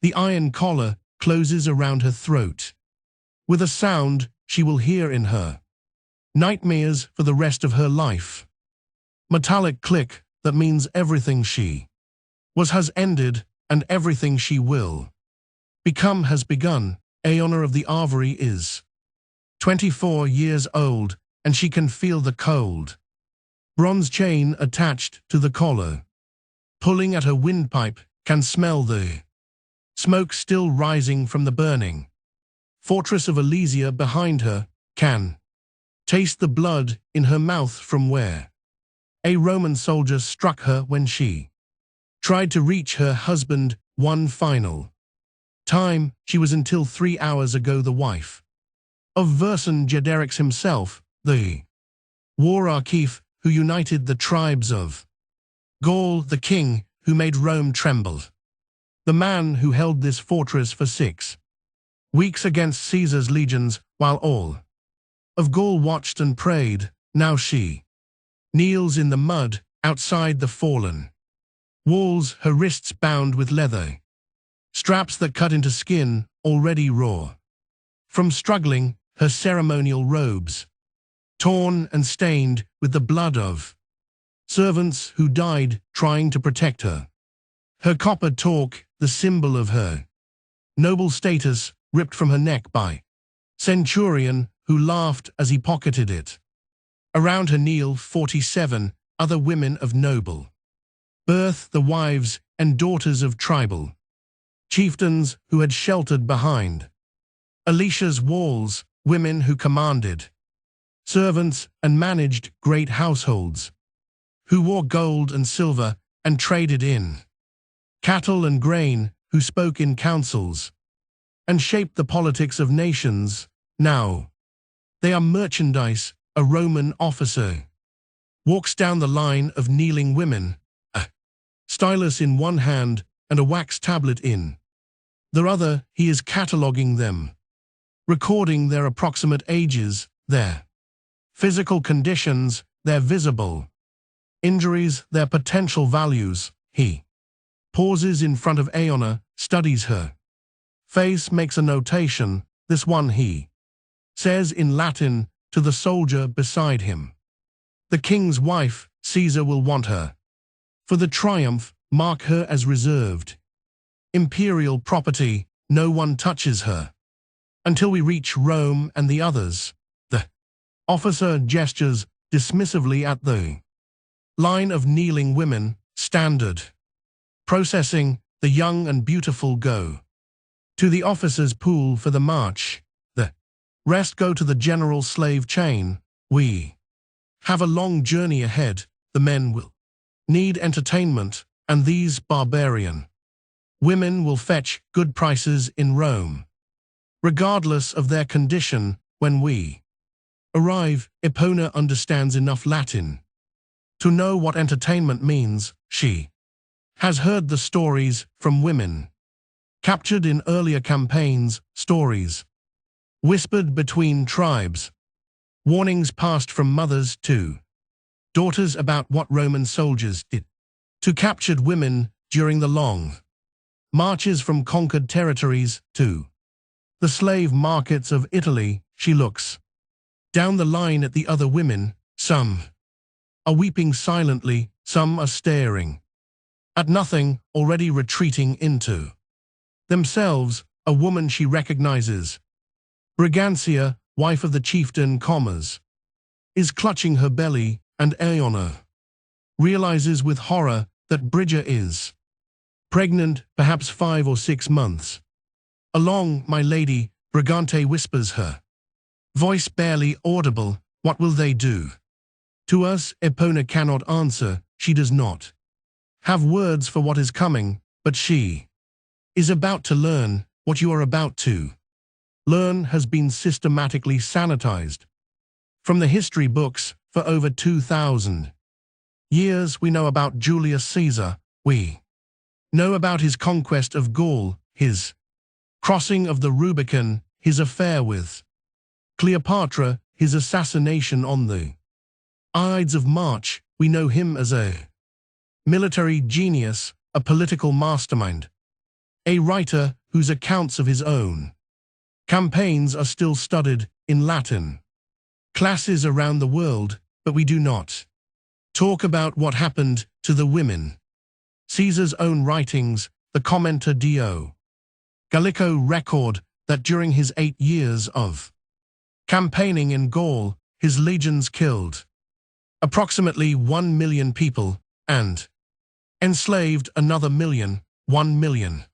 The iron collar closes around her throat. With a sound she will hear in her nightmares for the rest of her life. Metallic click that means everything she was has ended, and everything she will become has begun. Aeona of the Arvery is 24 years old, and she can feel the cold bronze chain attached to the collar pulling at her windpipe, can smell the smoke still rising from the burning fortress of Elysia behind her, can taste the blood in her mouth from where a Roman soldier struck her when she tried to reach her husband one final time. She was until 3 hours ago the wife of Vercingetorix himself, the war archief who united the tribes of Gaul, the king who made Rome tremble, the man who held this fortress for 6 weeks against Caesar's legions while all of Gaul watched and prayed. Now she kneels in the mud outside the fallen walls, her wrists bound with leather straps that cut into skin already raw from struggling, her ceremonial robes torn and stained with the blood of servants who died trying to protect her. Her copper torque, the symbol of her noble status, ripped from her neck by centurion who laughed as he pocketed it. Around her kneel 47 other women of noble birth, the wives and daughters of tribal chieftains who had sheltered behind Alicia's walls, women who commanded servants and managed great households, who wore gold and silver and traded in cattle and grain, who spoke in councils and shaped the politics of nations. Now they are merchandise. A Roman officer walks down the line of kneeling women, a stylus in one hand and a wax tablet in the other. He is cataloguing them, recording their approximate ages, their physical conditions, their visible injuries, their potential values. He pauses in front of Aeona, studies her face, makes a notation. This one, he says in Latin to the soldier beside him. The king's wife, Caesar will want her for the triumph, mark her as reserved imperial property. No one touches her until we reach Rome and the others. The officer gestures dismissively at the line of kneeling women. Standard processing. The young and beautiful go to the officers' pool for the march. The rest go to the general slave chain. We have a long journey ahead. The men will need entertainment, and these barbarian women will fetch good prices in Rome, regardless of their condition. When we arrive, Aeona understands enough Latin to know what entertainment means. She has heard the stories from women captured in earlier campaigns, stories whispered between tribes, warnings passed from mothers to daughters about what Roman soldiers did to captured women during the long marches from conquered territories to the slave markets of Italy. She looks down the line at the other women. Some are weeping silently, some are staring at nothing, already retreating into themselves. A woman she recognizes, Brigantia, wife of the chieftain Commas, is clutching her belly, and Aeona realizes with horror that Bridger is pregnant, perhaps 5 or 6 months along. My lady, Brigante whispers, her voice barely audible. What will they do to us? Aeona cannot answer. She does not have words for what is coming, but she is about to learn. What you are about to learn has been systematically sanitized from the history books for over 2,000 years. We know about Julius Caesar. We know about his conquest of Gaul, his crossing of the Rubicon, his affair with Cleopatra, his assassination on the Ides of March. We know him as a military genius, a political mastermind, a writer whose accounts of his own campaigns are still studied in Latin classes around the world, but we do not talk about what happened to the women. Caesar's own writings, the Commenta do Gallico, record that during his 8 years of campaigning in Gaul, his legions killed approximately 1 million people and enslaved another 1 million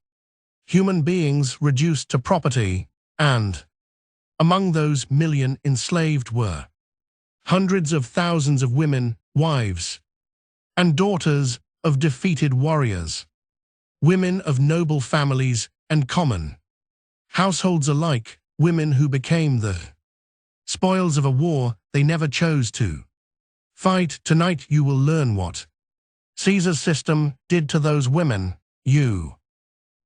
human beings reduced to property, and among those million enslaved were hundreds of thousands of women, wives, and daughters of defeated warriors, women of noble families and common households alike, women who became the spoils of a war they never chose to fight. Tonight you will learn what Caesar's system did to those women. You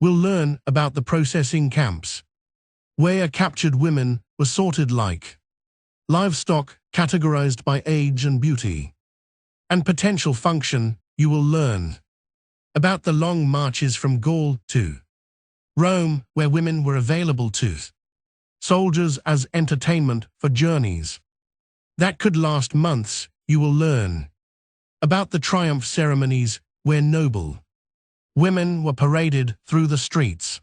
will learn about the processing camps, where captured women were sorted like livestock, categorized by age and beauty and potential function. You will learn about the long marches from Gaul to Rome, where women were available to soldiers as entertainment for journeys that could last months. You will learn about the triumph ceremonies where noble women were paraded through the streets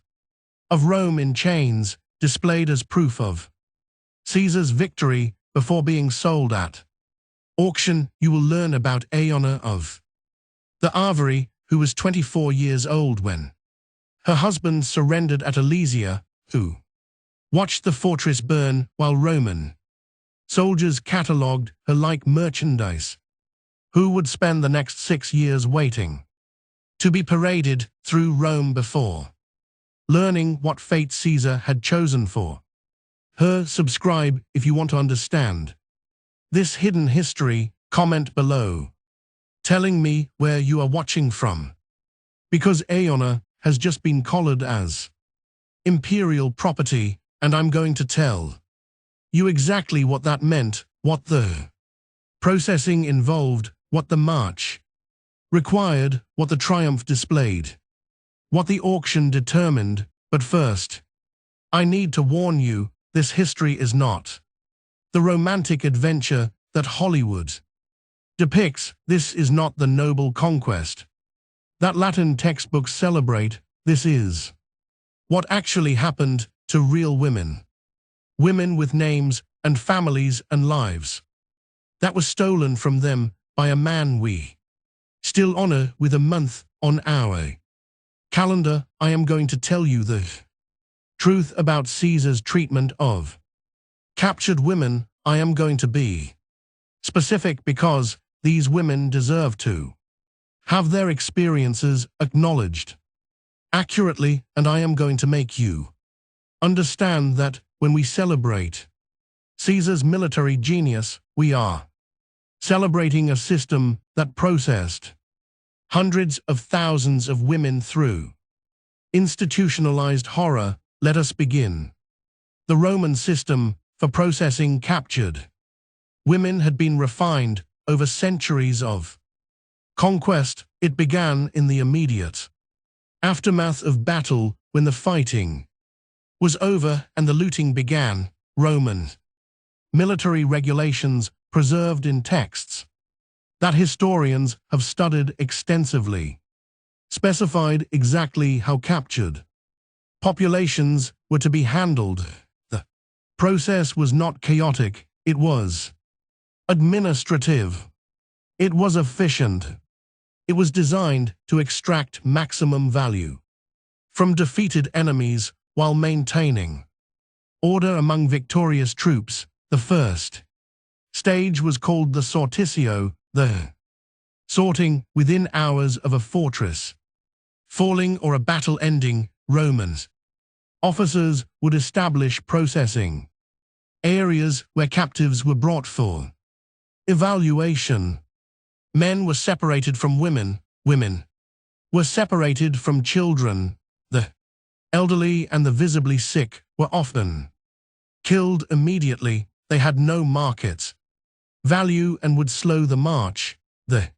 of Rome in chains, displayed as proof of Caesar's victory before being sold at auction. You will learn about Aeona of the Arvary, who was 24 years old when her husband surrendered at Alesia, who watched the fortress burn while Roman soldiers catalogued her like merchandise, who would spend the next 6 years waiting to be paraded through Rome before learning what fate Caesar had chosen for her. Subscribe if you want to understand this hidden history. Comment below telling me where you are watching from, because Aeona has just been collared as imperial property, and I'm going to tell you exactly what that meant, what the processing involved, what the march required, what the triumph displayed, what the auction determined. But first, I need to warn you, this history is not the romantic adventure that Hollywood depicts. This is not the noble conquest that Latin textbooks celebrate. This is what actually happened to real women. Women with names and families and lives that were stolen from them by a man we still honor with a month on our calendar. I am going to tell you the truth about Caesar's treatment of captured women. I am going to be specific because these women deserve to have their experiences acknowledged accurately, and I am going to make you understand that when we celebrate Caesar's military genius, we are celebrating a system that processed hundreds of thousands of women through institutionalized horror. Let us begin. The Roman system for processing captured women had been refined over centuries of conquest. It began in the immediate aftermath of battle, when the fighting was over and the looting began. Roman military regulations preserved in texts that historians have studied extensively specified exactly how captured populations were to be handled. The process was not chaotic, it was administrative. It was efficient. It was designed to extract maximum value from defeated enemies while maintaining order among victorious troops. The first stage was called the sortitio, the sorting within hours of a fortress falling or a battle ending. Romans officers would establish processing areas where captives were brought for evaluation. Men were separated from women, women were separated from children. The elderly and the visibly sick were often killed immediately. They had no market value and would slow the march. The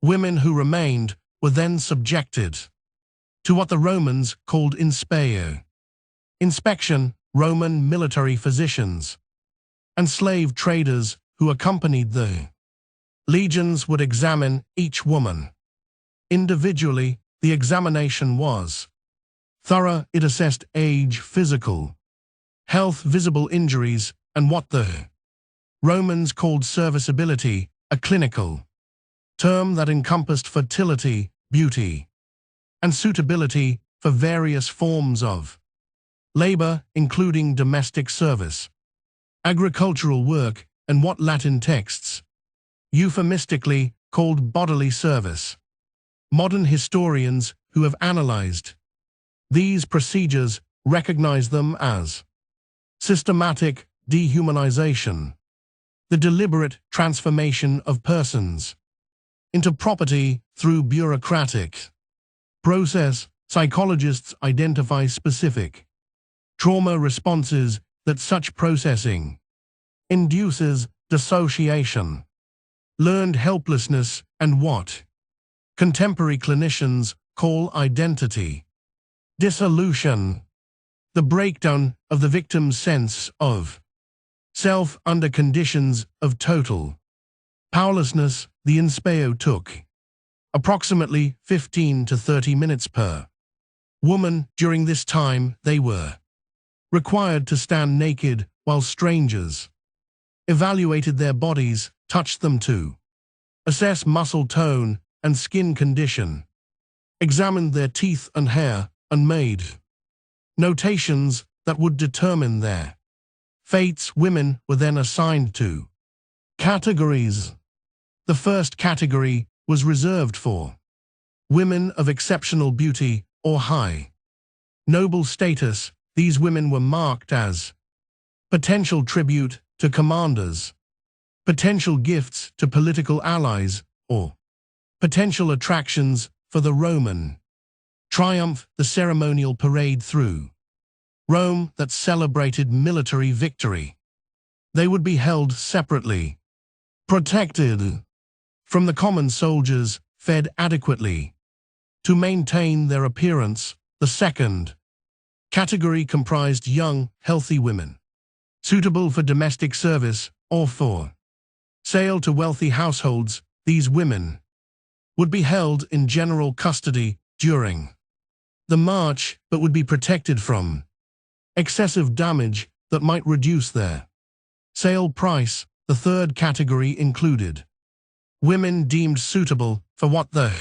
women who remained were then subjected to what the Romans called inspeo. Inspection, Roman military physicians and slave traders who accompanied the legions would examine each woman. Individually, the examination was thorough. It assessed age, physical health, visible injuries, and what the Romans called serviceability, a clinical term that encompassed fertility, beauty, and suitability for various forms of labor, including domestic service, agricultural work, and what Latin texts euphemistically called bodily service. Modern historians who have analyzed these procedures recognize them as systematic dehumanization, the deliberate transformation of persons into property through bureaucratic process. Psychologists identify specific trauma responses that such processing induces: dissociation, learned helplessness, and what contemporary clinicians call identity dissolution, the breakdown of the victim's sense of self under conditions of total powerlessness. The inspeo took approximately 15 to 30 minutes per woman. During this time, they were required to stand naked while strangers evaluated their bodies, touched them to assess muscle tone and skin condition, examined their teeth and hair, and made notations that would determine their fates. Women were then assigned to categories. The first category was reserved for women of exceptional beauty or high noble status. These women were marked as potential tribute to commanders, potential gifts to political allies, or potential attractions for the Roman triumph, the ceremonial parade through Rome that celebrated military victory. They would be held separately, protected from the common soldiers, fed adequately to maintain their appearance. The second category comprised young, healthy women, suitable for domestic service or for sale to wealthy households. These women would be held in general custody during the march, but would be protected from excessive damage that might reduce their sale price. The third category included women deemed suitable for what the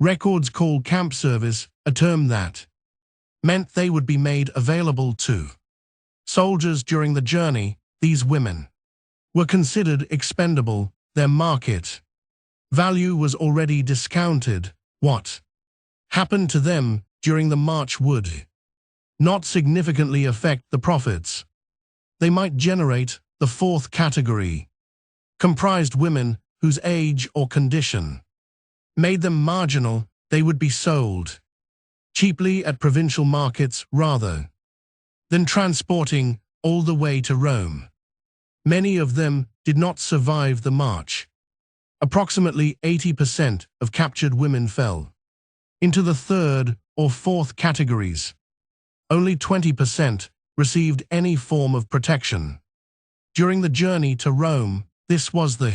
records call camp service, a term that meant they would be made available to soldiers during the journey. These women were considered expendable. Their market value was already discounted. What happened to them during the march would not significantly affect the profits they might generate. The fourth category comprised women whose age or condition made them marginal. They would be sold cheaply at provincial markets rather than transporting all the way to Rome. Many of them did not survive the march. Approximately 80% of captured women fell into the third or fourth categories. Only 20% received any form of protection during the journey to Rome. This was the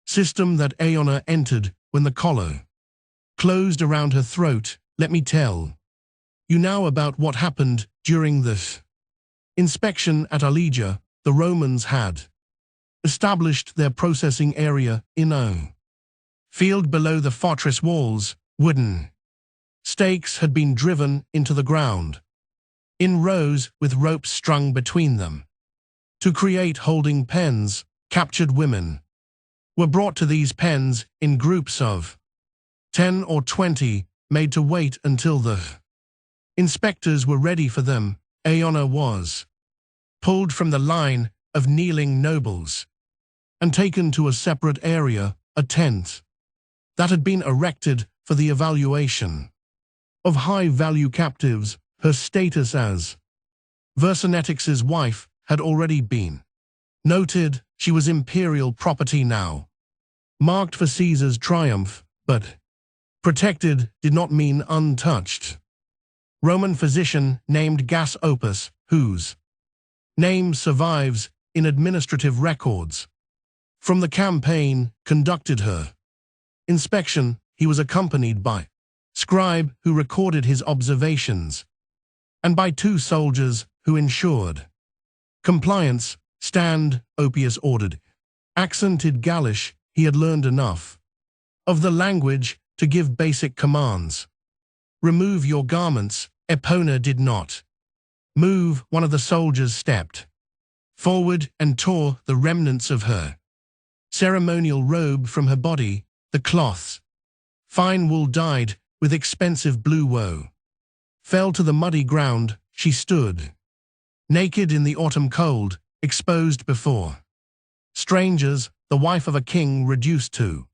system that Aeona entered when the collar closed around her throat. Let me tell you now about what happened during the inspection at Allegia. The Romans had established their processing area in a field below the fortress walls. Wooden stakes had been driven into the ground in rows with ropes strung between them to create holding pens. Captured women were brought to these pens in groups of 10 or 20, made to wait until the inspectors were ready for them. Aeona was pulled from the line of kneeling nobles and taken to a separate area, a tent that had been erected for the evaluation of high-value captives. Her status as Vercingetorix's wife had already been noted. She was imperial property now, marked for Caesar's triumph, but Protected did not mean untouched. Roman physician named Gas Opus, whose name survives in administrative records. From the campaign, conducted her inspection. He was accompanied by scribe who recorded his observations, and by 2 soldiers who ensured compliance. Stand, Opus ordered. Accented Gallish, he had learned enough of the language to give basic commands. Remove your garments. Epona did not move. One of the soldiers stepped forward and tore the remnants of her ceremonial robe from her body. The cloths, fine wool dyed with expensive blue woe, fell to the muddy ground. She stood naked in the autumn cold, exposed before strangers, the wife of a king reduced to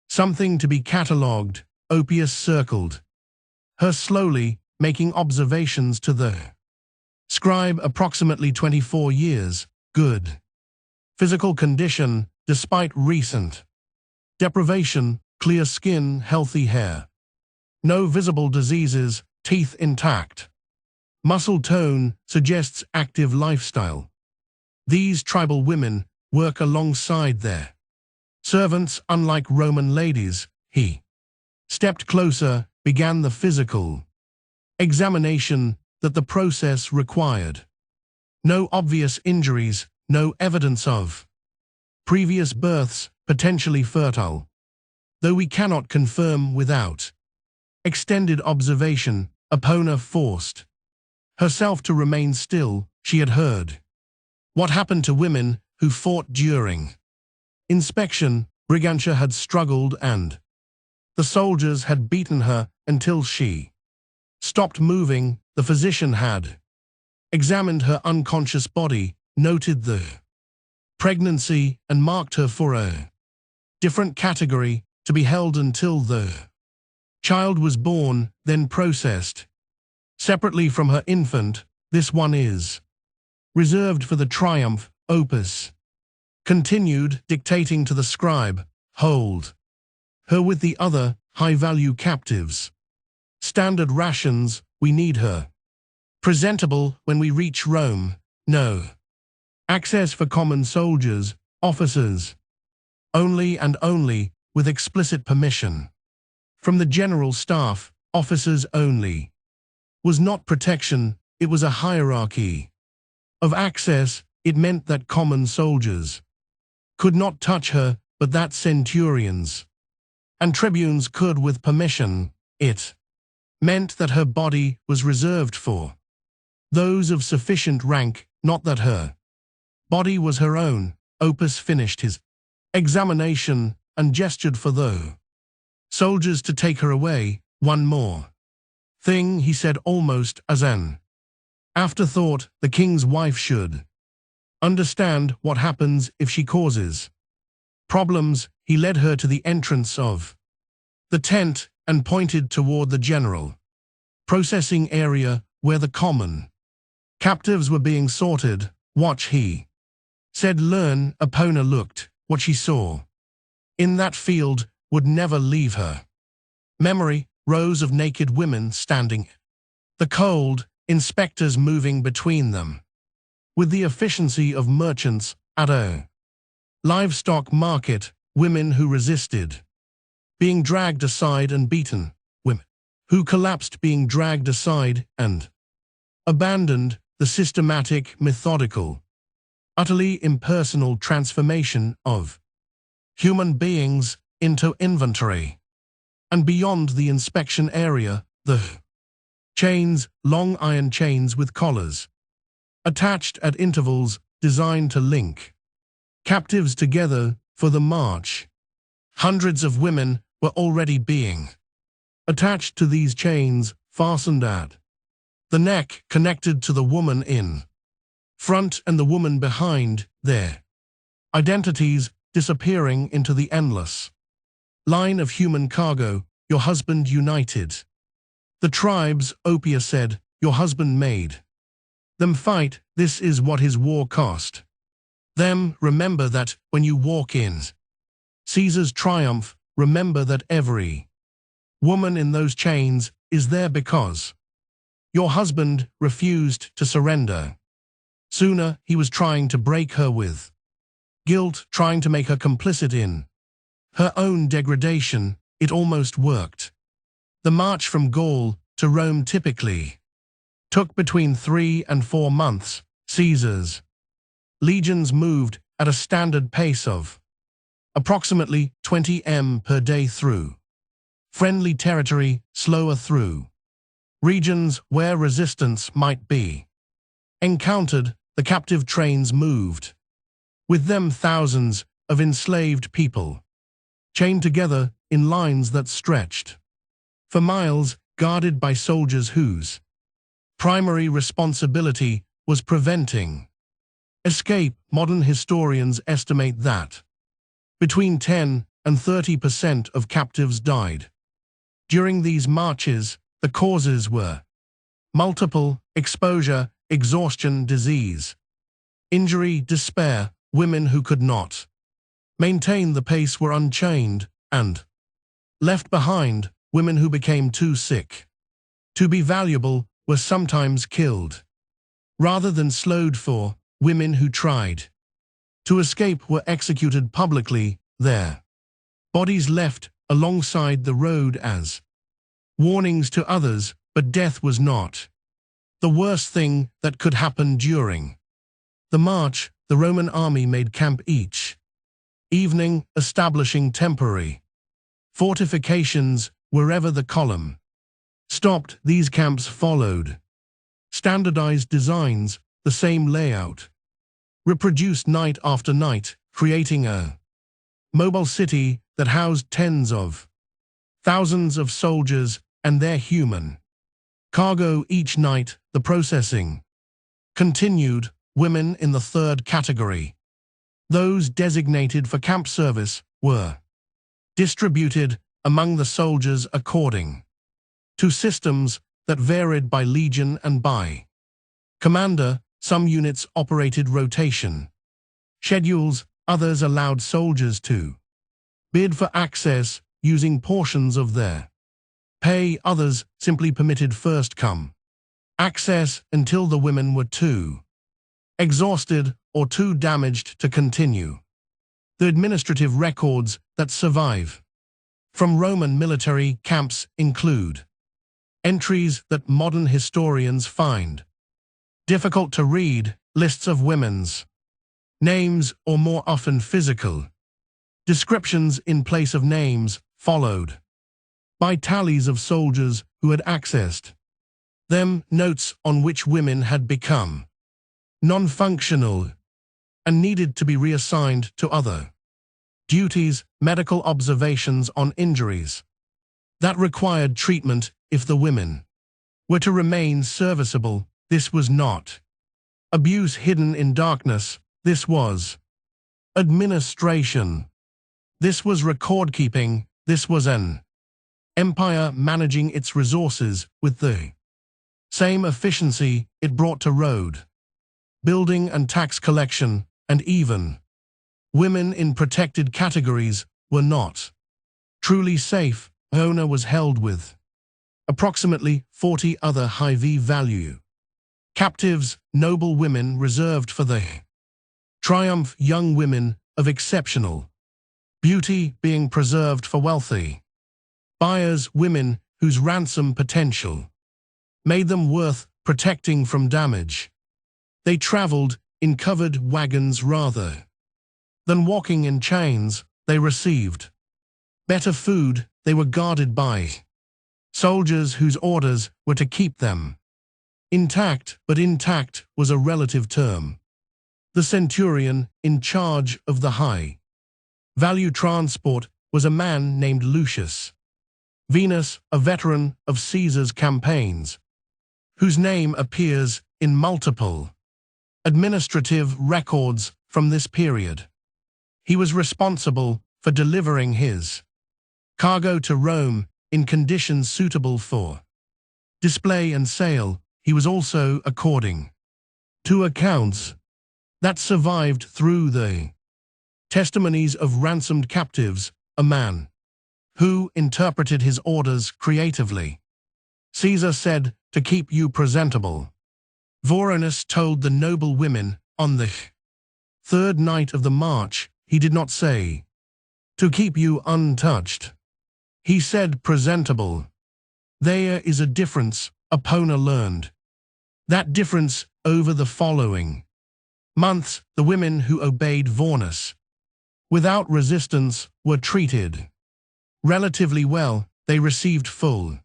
something to be catalogued. Opus circled her slowly, making observations to the scribe. Approximately 24 years, good physical condition despite recent deprivation, clear skin, healthy hair, no visible diseases, teeth intact. Muscle tone suggests active lifestyle. These tribal women work alongside their servants. Unlike Roman ladies, he stepped closer, began the physical examination that the process required. No obvious injuries, no evidence of previous births, potentially fertile. Though we cannot confirm without extended observation, Epona forced herself to remain still. She had heard what happened to women who fought during inspection. Brigantia had struggled and the soldiers had beaten her until she stopped moving. The physician had examined her unconscious body, noted the pregnancy, and marked her for a different category to be held until the child was born, then processed separately from her infant. This one is reserved for the triumph. Opus continued, dictating to the scribe, hold her with the other high-value captives. Standard rations, we need her presentable when we reach Rome. No access for common soldiers, officers only, and only with explicit permission from the general staff. Officers only was not protection, it was a hierarchy of access. It meant that common soldiers could not touch her, but that centurions and tribunes could with permission. It meant that her body was reserved for those of sufficient rank, not that her body was her own. Opus finished his examination and gestured for the soldiers to take her away. One more thing, he said almost as an afterthought, the king's wife should understand what happens if she causes problems. He led her to the entrance of the tent and pointed toward the general processing area where the common captives were being sorted. Watch, he said. Learn. Epona looked. What she saw in that field would never leave her memory. Rows of naked women standing, the cold, inspectors moving between them with the efficiency of merchants at a livestock market. Women who resisted being dragged aside and beaten. Women who collapsed being dragged aside and abandoned. The systematic, methodical, utterly impersonal transformation of human beings into inventory. And beyond the inspection area, the chains, long iron chains with collars, attached at intervals, designed to link captives together for the march. Hundreds of women were already being attached to these chains, fastened at the neck, connected to the woman in front and the woman behind, their identities disappearing into the endless line of human cargo. Your husband united the tribes, Opus said. Your husband made them fight. This is what his war cost them. Remember that when you walk in Caesar's triumph. Remember that every Woman in those chains is there because your husband refused to surrender. Sooner he was trying to break her with guilt, trying to make her complicit in her own degradation. It almost worked. The march from Gaul to Rome typically took between 3 and 4 months. Caesar's legions moved at a standard pace of approximately 20 m per day through friendly territory, slower through regions where resistance might be encountered. The captive trains moved with them thousands of enslaved people, chained together in lines that stretched for miles, guarded by soldiers whose primary responsibility was preventing escape. Modern historians estimate that between 10 and 30% of captives died during these marches. The causes were multiple: exposure, exhaustion, disease, injury, despair. Women who could not maintain the pace were unchained and left behind. Women who became too sick to be valuable were sometimes killed rather than slowed for. Women who tried to escape were executed publicly, their bodies left alongside the road as warnings to others. But death was not the worst thing that could happen during the march. The Roman army made camp each evening, establishing temporary fortifications wherever the column stopped. These camps followed standardized designs, the same layout, reproduced night after night, creating a mobile city that housed tens of thousands of soldiers and their human cargo each night. The processing continued. Women in the third category, those designated for camp service, were distributed among the soldiers according to systems that varied by legion and by commander. Some units operated rotation schedules, others allowed soldiers to bid for access using portions of their pay, others simply permitted first-come access until the women were too exhausted or too damaged to continue. The administrative records that survive from Roman military camps include entries that modern historians find difficult to read, lists of women's names, or more often physical descriptions in place of names, followed by tallies of soldiers who had accessed them, notes on which women had become non-functional and needed to be reassigned to other duties, medical observations on injuries that required treatment if the women were to remain serviceable. This was not abuse hidden in darkness. This was administration. This was record-keeping. This was an empire managing its resources with the same efficiency it brought to road building and tax collection. And even women in protected categories were not truly safe. Owner was held with approximately 40 other high-value captives, noble women reserved for the triumph, young women of exceptional beauty being preserved for wealthy buyers, women whose ransom potential made them worth protecting from damage. They traveled in covered wagons rather than walking in chains. They received better food. They were guarded by soldiers whose orders were to keep them intact, but intact was a relative term. The centurion in charge of the high-value transport was a man named Lucius Venus, a veteran of Caesar's campaigns, whose name appears in multiple administrative records from this period. He was responsible for delivering his cargo to Rome in conditions suitable for display and sale. He was also, according to accounts that survived through the testimonies of ransomed captives, a man who interpreted his orders creatively. Caesar said, to keep you presentable. Vorenus told the noble women, on the third night of the march, he did not say, to keep you untouched. He said presentable. There is a difference, Epona learned. That difference over the following months, the women who obeyed Vorenus without resistance were treated relatively well. They received full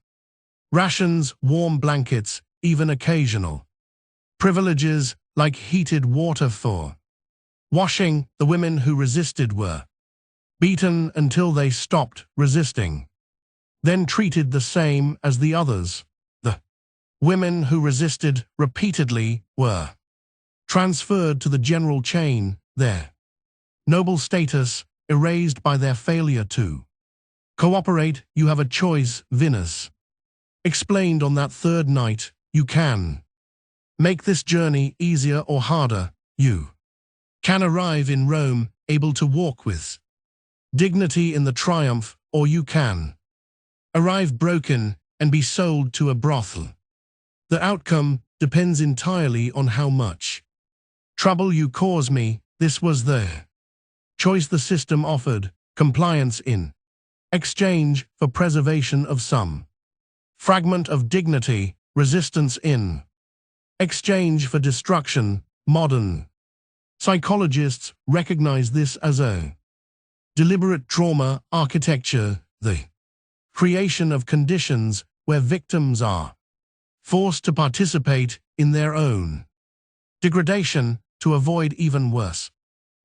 rations, warm blankets, even occasional privileges like heated water for washing. The women who resisted were beaten until they stopped resisting, then treated the same as the others. The women who resisted repeatedly were transferred to the general chain, their noble status erased by their failure to cooperate. You have a choice, Venus explained on that third night. You can make this journey easier or harder. You can arrive in Rome able to walk with dignity in the triumph, or you can arrive broken and be sold to a brothel. The outcome depends entirely on how much trouble you cause me. This was the choice the system offered: compliance in exchange for preservation of some fragment of dignity, resistance in exchange for destruction. Modern psychologists recognize this as a deliberate trauma architecture, the creation of conditions where victims are forced to participate in their own degradation to avoid even worse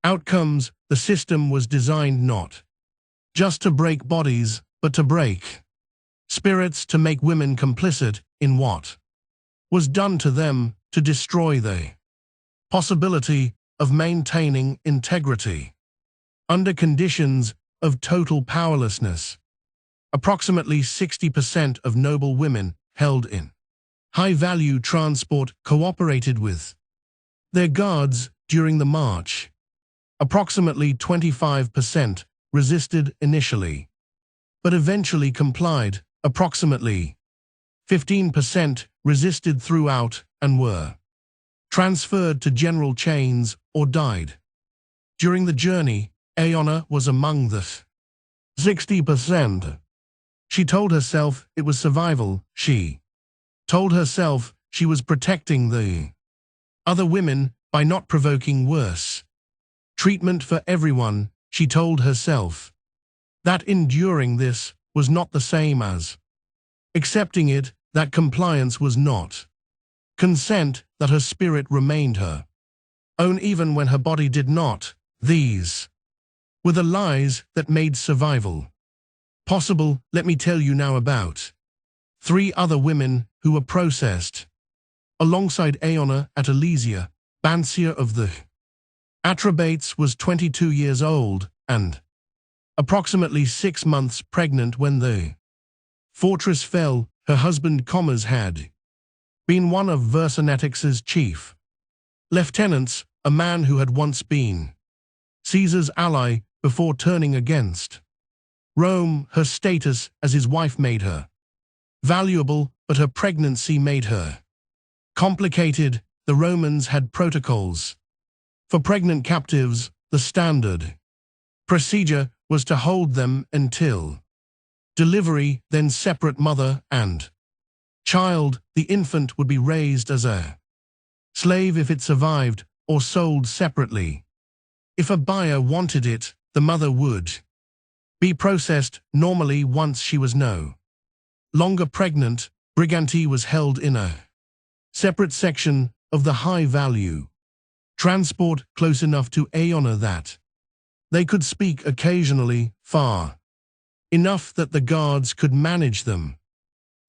outcomes. The system was designed not just to break bodies, but to break spirits, to make women complicit in what was done to them, to destroy the possibility of maintaining integrity under conditions of total powerlessness. Approximately 60% of noble women held in high-value transport cooperated with their guards during the march. Approximately 25% resisted initially, but eventually complied. Approximately 15% resisted throughout and were transferred to general chains or died during the journey. Aeona was among the 60%. She told herself it was survival. She told herself she was protecting the other women by not provoking worse treatment for everyone. She told herself that enduring this was not the same as accepting it, that compliance was not consent, that her spirit remained her own even when her body did not. These were the lies that made survival possible. Let me tell you now about 3 other women who were processed alongside Aeona at Alesia. Bancia of the Atrebates was 22 years old and approximately 6 months pregnant when the fortress fell. Her husband Comas had been one of Vercingetorix's chief lieutenants, a man who had once been Caesar's ally before turning against Rome. Her status as his wife made her valuable, but her pregnancy made her complicated. The Romans had protocols for pregnant captives. The standard procedure was to hold them until delivery, then separate mother and child. The infant would be raised as a slave if it survived, or sold separately. If a buyer wanted it, the mother would be processed. Normally, once she was no longer pregnant, Briganti was held in a separate section of the high-value transport close enough to Aeona that they could speak occasionally, far enough that the guards could manage them.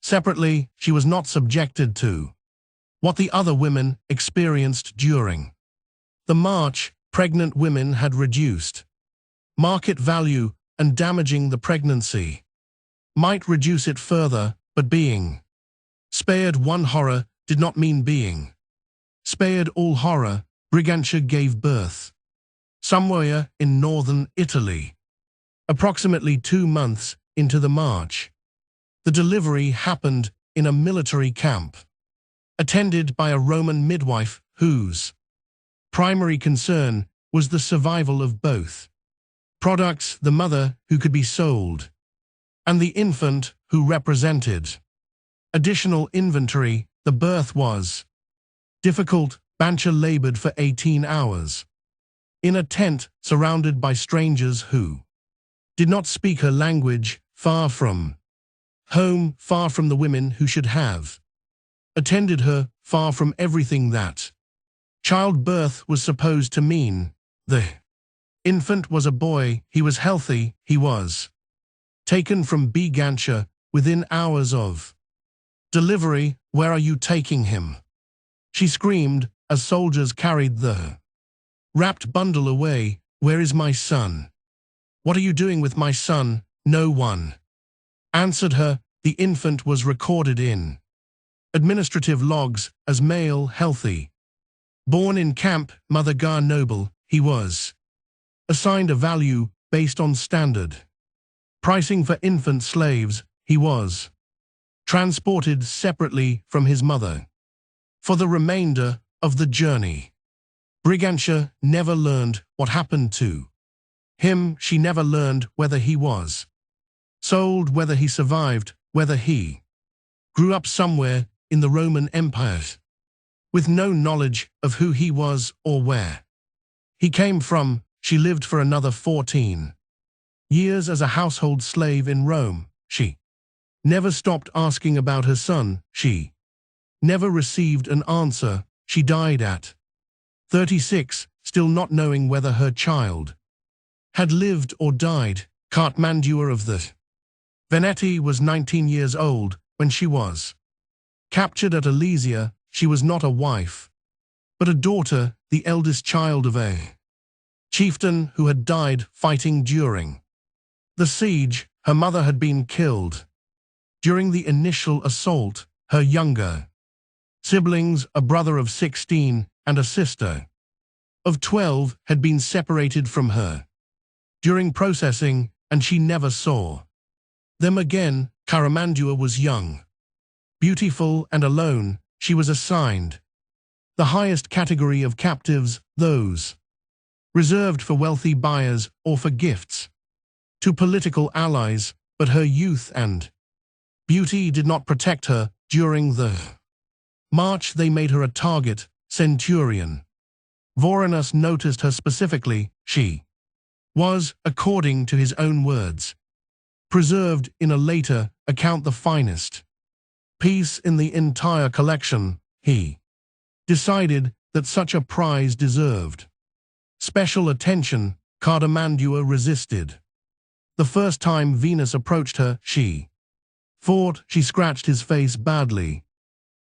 Separately, she was not subjected to what the other women experienced during the march. Pregnant women had reduced market value, and damaging the pregnancy might reduce it further, but being spared one horror did not mean being spared all horror. Brigantia gave birth somewhere in northern Italy. Approximately 2 months into the march. The delivery happened in a military camp, attended by a Roman midwife whose primary concern was the survival of both products, the mother who could be sold, and the infant who represented additional inventory. The birth was difficult. Bancha labored for 18 hours in a tent surrounded by strangers who did not speak her language, far from home, far from the women who should have attended her, far from everything that childbirth was supposed to mean. The infant was a boy. He was healthy. He was taken from Bigantia within hours of delivery. Where are you taking him? She screamed as soldiers carried the wrapped bundle away. Where is my son? What are you doing with my son? No one answered her. The infant was recorded in administrative logs as male, healthy. Born in camp, Mother Gar Noble, he was assigned a value based on standard pricing for infant slaves. He was transported separately from his mother for the remainder of the journey. Brigantia never learned what happened to him. She never learned whether he was sold, whether he survived, whether he grew up somewhere in the Roman Empire with no knowledge of who he was or where he came from. She lived for another 14 years as a household slave in Rome. She never stopped asking about her son. She never received an answer. She died at 36, still not knowing whether her child had lived or died. Cartmandua of the Veneti was 19 years old when she was captured at Alesia. She was not a wife, but a daughter, the eldest child of a chieftain who had died fighting during the siege. Her mother had been killed during the initial assault. Her younger siblings, a brother of 16 and a sister of 12, had been separated from her during processing, and she never saw them again. Caramandua was young, beautiful, and alone. She was assigned the highest category of captives, those reserved for wealthy buyers or for gifts to political allies, but her youth and beauty did not protect her. During the march, they made her a target. Centurion Vorenus noticed her specifically. She was, according to his own words, preserved in a later account the finest piece in the entire collection. He decided that such a prize deserved special attention. Cardamandua resisted. The first time Venus approached her, she thought she scratched his face badly,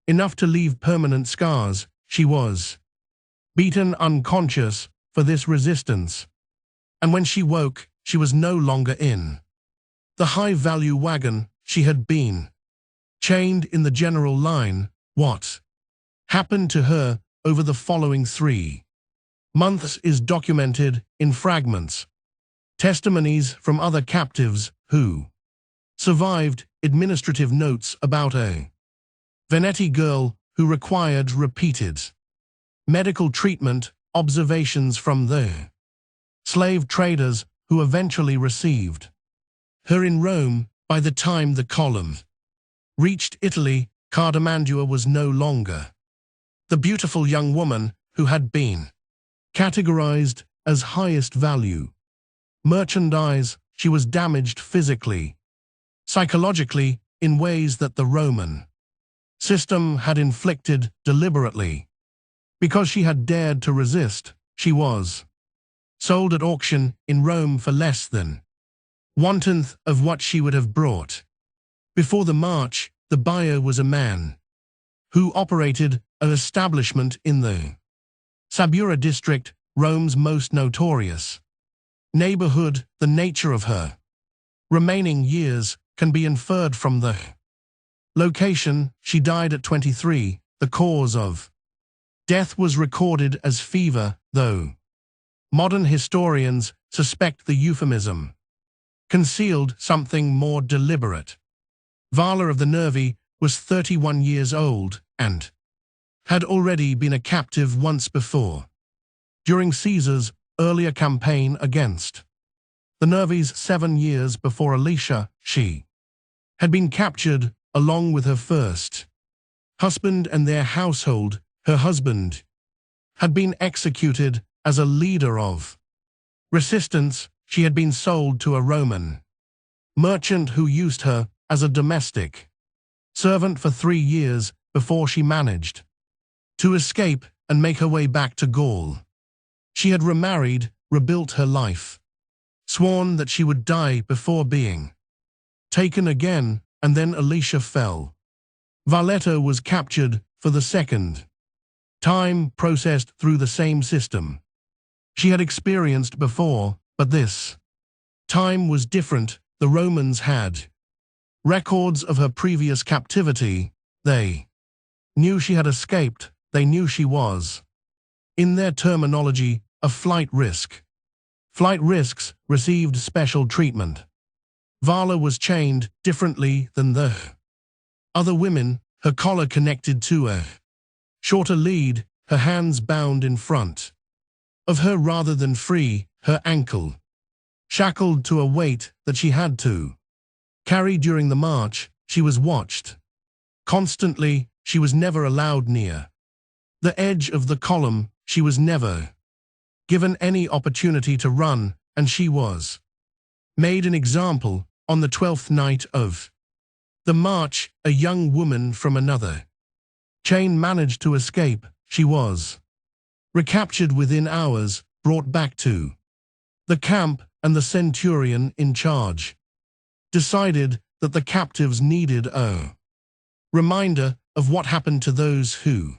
enough to leave permanent scars. She was beaten unconscious for this resistance, and when she woke, she was no longer in the high-value wagon. She had been chained in the general line. What happened to her over the following 3 months is documented in fragments, testimonies from other captives who survived, administrative notes about a Veneti girl who required repeated medical treatment, observations from the slave traders who eventually received her in Rome. By the time the column reached Italy, Cardamandua was no longer the beautiful young woman who had been categorized as highest value merchandise. She was damaged physically, psychologically, in ways that the Roman system had inflicted deliberately. Because she had dared to resist, she was sold at auction in Rome for less than 1/10 of what she would have brought. Before the march, the buyer was a man who operated an establishment in the Sabura district, Rome's most notorious neighborhood. The nature of her remaining years can be inferred from the location. She died at 23. The cause of death was recorded as fever, though modern historians suspect the euphemism concealed something more deliberate. Vala of the Nervi was 31 years old and had already been a captive once before, during Caesar's earlier campaign against the Nervis 7 years before Alicia. She had been captured along with her first husband and their household. Her husband had been executed as a leader of resistance. She had been sold to a Roman merchant who used her as a domestic servant for 3 years before she managed to escape and make her way back to Gaul. She had remarried, rebuilt her life, sworn that she would die before being taken again, and then Alicia fell. Valletta was captured for the second time, processed through the same system she had experienced before, but this time was different. The Romans had records of her previous captivity. They knew she had escaped. They knew she was, in their terminology, a flight risk. Flight risks received special treatment. Vala was chained differently than the other women, her collar connected to a shorter lead, her hands bound in front of her rather than free, her ankle shackled to a weight that she had to carry during the march. She was watched constantly. She was never allowed near the edge of the column. She was never given any opportunity to run, and she was made an example. On the 12th night of the march, a young woman from another chain managed to escape. She was recaptured within hours, brought back to the camp, and the centurion in charge decided that the captives needed a reminder of what happened to those who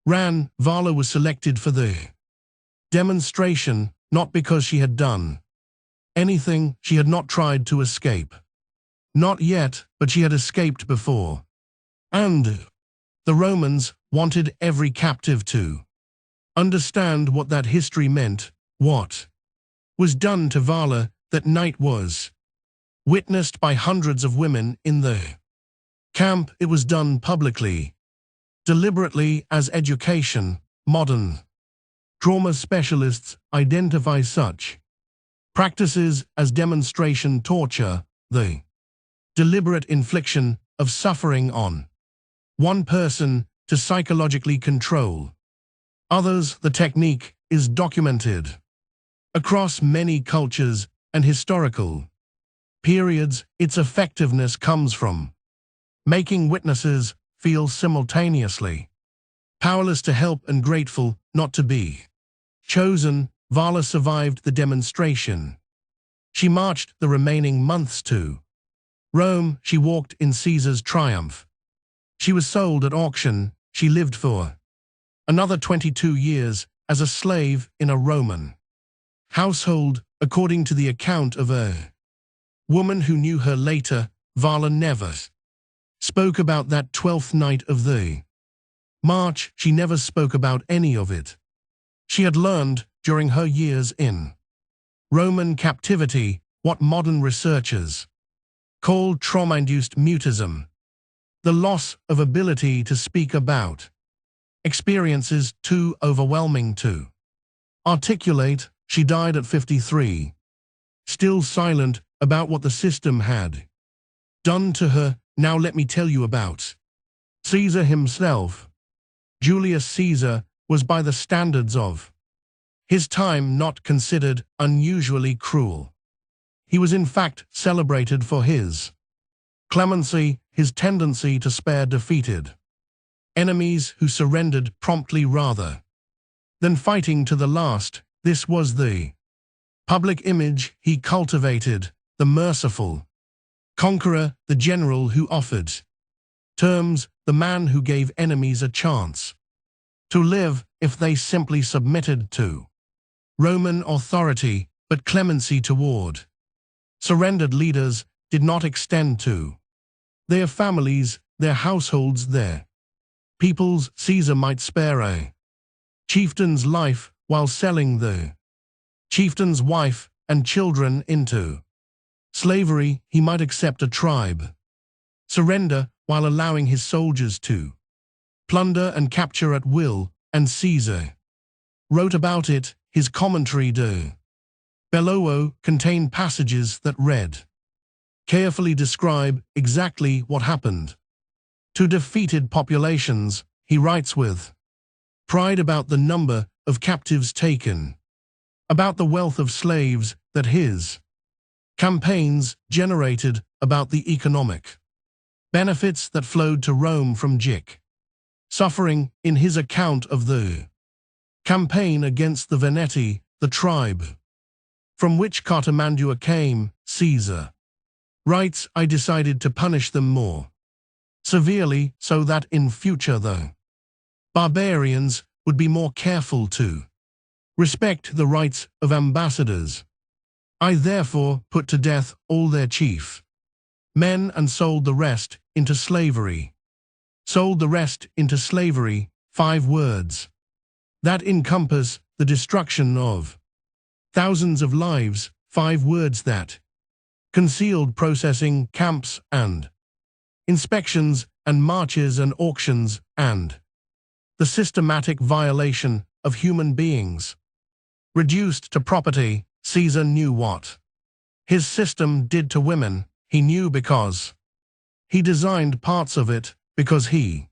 ran. Vala was selected for the demonstration, not because she had done anything. She had not tried to escape. Not yet, but she had escaped before. And the Romans wanted every captive to understand what that history meant. What was done to Vala that night was witnessed by hundreds of women in the camp. It was done publicly, deliberately, as education. Modern trauma specialists identify such practices as demonstration torture, the deliberate infliction of suffering on one person to psychologically control others. The technique is documented across many cultures and historical periods. Its effectiveness comes from making witnesses feel simultaneously powerless to help and grateful not to be chosen. Vala survived the demonstration. She marched the remaining months to Rome. She walked in Caesar's triumph. She was sold at auction. She lived for another 22 years as a slave in a Roman household, according to the account of a woman who knew her later. Vala never spoke about that 12th night of the march. She never spoke about any of it. She had learned during her years in Roman captivity what modern researchers call trauma-induced mutism, the loss of ability to speak about experiences too overwhelming to articulate. She died at 53, still silent about what the system had done to her. Now let me tell you about Caesar himself. Julius Caesar was, by the standards of his time, not considered unusually cruel. He was in fact celebrated for his clemency, his tendency to spare defeated enemies who surrendered promptly rather than fighting to the last. This was the public image he cultivated, the merciful conqueror, the general who offered terms, the man who gave enemies a chance to live if they simply submitted to Roman authority. But clemency toward surrendered leaders did not extend to their families, their households, their peoples. Caesar might spare a chieftain's life while selling the chieftain's wife and children into Slavery, he might accept a tribe. Surrender while allowing his soldiers to plunder and capture at will, and Caesar wrote about it. His commentary de Bellowo contained passages that read, carefully describe exactly what happened to defeated populations. He writes with pride about the number of captives taken, about the wealth of slaves that his campaigns generated, about the economic benefits that flowed to Rome from Jic suffering. In his account of the campaign against the Veneti, the tribe from which Cartimandua came, Caesar writes, I decided to punish them more severely so that in future the barbarians would be more careful to respect the rights of ambassadors. I therefore put to death all their chief men and sold the rest into slavery. Sold the rest into slavery, 5 words that encompass the destruction of thousands of lives, 5 words that concealed processing camps and inspections and marches and auctions and the systematic violation of human beings. Reduced to property, Caesar knew what his system did to women. He knew because he designed parts of it, because he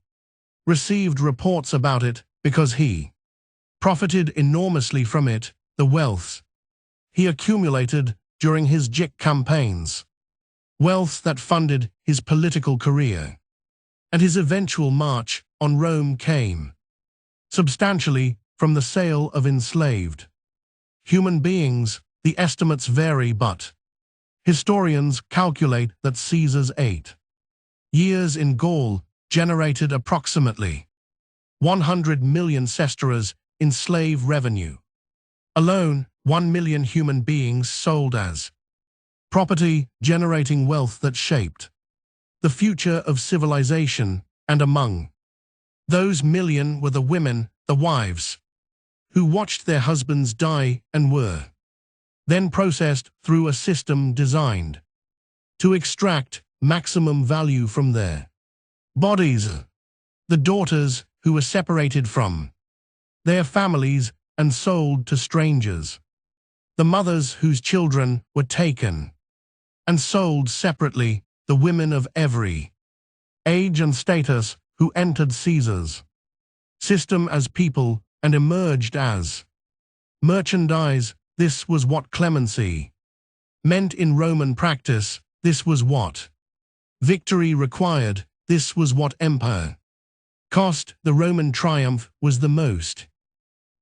received reports about it, because he profited enormously from it, the wealth he accumulated during his Jic campaigns, wealth that funded his political career, and his eventual march on Rome came substantially from the sale of enslaved human beings. The estimates vary, but historians calculate that Caesar's 8 years in Gaul generated approximately 100 million sesterces in slave revenue. Alone, 1 million human beings sold as property, generating wealth that shaped the future of civilization, and among those million were the women, the wives, who watched their husbands die and were then processed through a system designed to extract maximum value from their bodies. The daughters who were separated from their families and sold to strangers. The mothers whose children were taken and sold separately. The women of every age and status who entered Caesar's system as people and emerged as merchandise. This was what clemency meant in Roman practice. This was what victory required. This was what empire cost. The Roman triumph was the most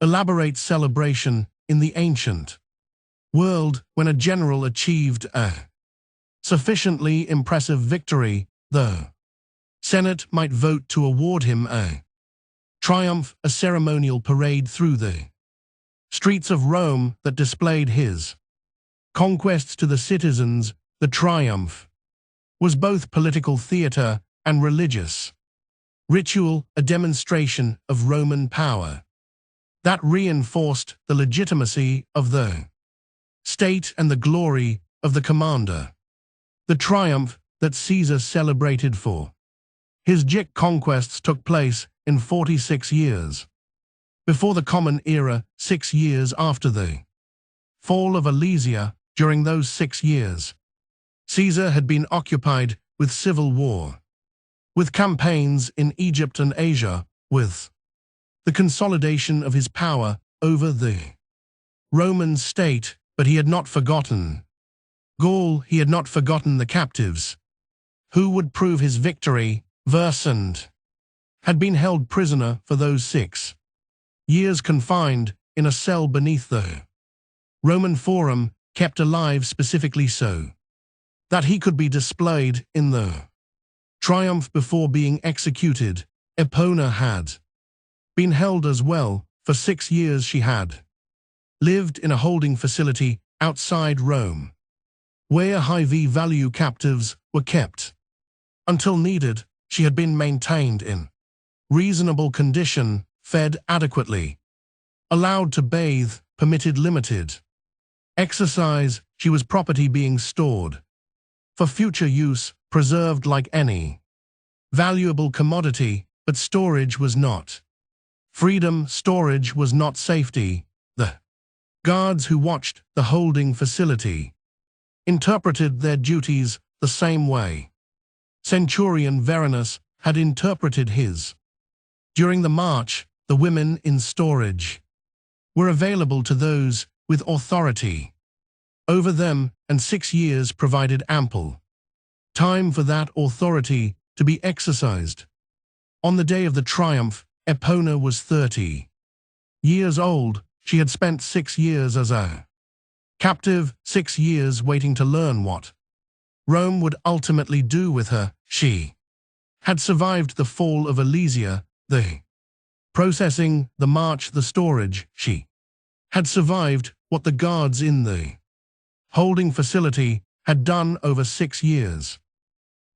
elaborate celebration in the ancient world. When a general achieved a sufficiently impressive victory, the Senate might vote to award him a triumph, a ceremonial parade through the streets of Rome that displayed his conquests to the citizens. The triumph was both political theater and religious ritual, a demonstration of Roman power that reinforced the legitimacy of the state and the glory of the commander. The triumph that Caesar celebrated for his Jic conquests took place in 46 years before the Common Era, 6 years after the fall of Alesia. During those 6 years, Caesar had been occupied with civil war, with campaigns in Egypt and Asia, with the consolidation of his power over the Roman state, but he had not forgotten Gaul. He had not forgotten the captives who would prove his victory. Verse and had been held prisoner for those 6 years, confined in a cell beneath the Roman Forum, kept alive specifically so that he could be displayed in the triumph before being executed. Epona had been held as well. For 6 years she had lived in a holding facility outside Rome, where high-value captives were kept. Until needed, she had been maintained in reasonable condition, fed adequately, allowed to bathe, permitted limited exercise. She was property being stored for future use, preserved like any valuable commodity, but storage was not. Freedom, storage was not safety. The guards who watched the holding facility interpreted their duties the same way Centurion Verenus had interpreted his. During the march, the women in storage were available to those with authority over them, and 6 years provided ample time for that authority to be exercised. On the day of the triumph, Epona was 30 years old. She had spent 6 years as a captive, 6 years waiting to learn what Rome would ultimately do with her. She had survived the fall of Alesia, the processing, the march, the storage. She had survived what the guards in the holding facility had done over 6 years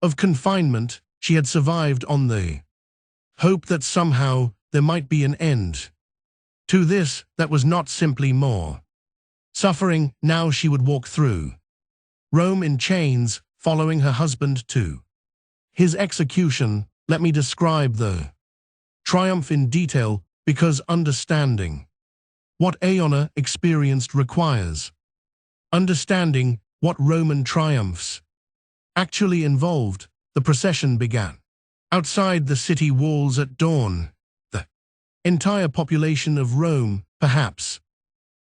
of confinement. She had survived on the hope that somehow there might be an end to this, that was not simply more suffering. Now she would walk through Rome in chains, following her husband to his execution. Let me describe the triumph in detail, because understanding what Aeona experienced requires understanding what Roman triumphs actually involved. The procession began outside the city walls at dawn. The entire population of Rome, perhaps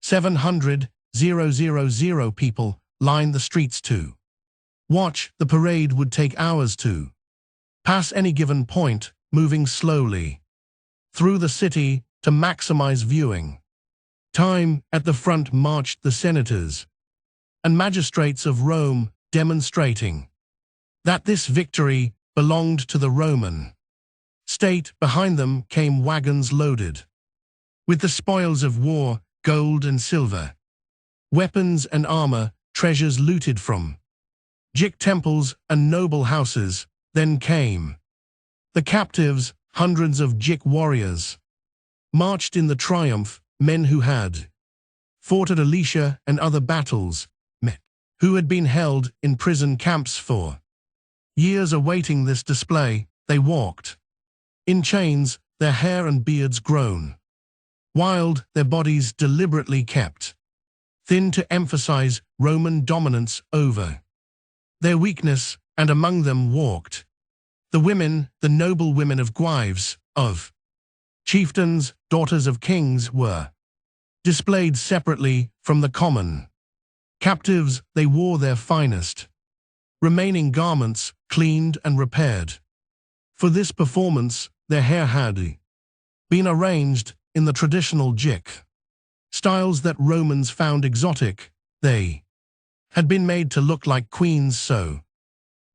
700,000 people, lined the streets to watch. The parade would take hours to pass any given point, moving slowly through the city to maximize viewing time. At the front marched the senators and magistrates of Rome, demonstrating that this victory belonged to the Roman state. Behind them came wagons loaded with the spoils of war, gold and silver, weapons and armor, treasures looted from Greek temples and noble houses. Then came the captives. Hundreds of Greek warriors marched in the triumph, men who had fought at Alesia and other battles, men who had been held in prison camps for years awaiting this display. They walked in chains, their hair and beards grown wild, their bodies deliberately kept thin to emphasize Roman dominance over their weakness. And among them walked the women, the noble women of wives of chieftains, daughters of kings, were displayed separately from the common captives. They wore their finest remaining garments, cleaned and repaired. For this performance, their hair had been arranged in the traditional Greek styles that Romans found exotic. They had been made to look like queens so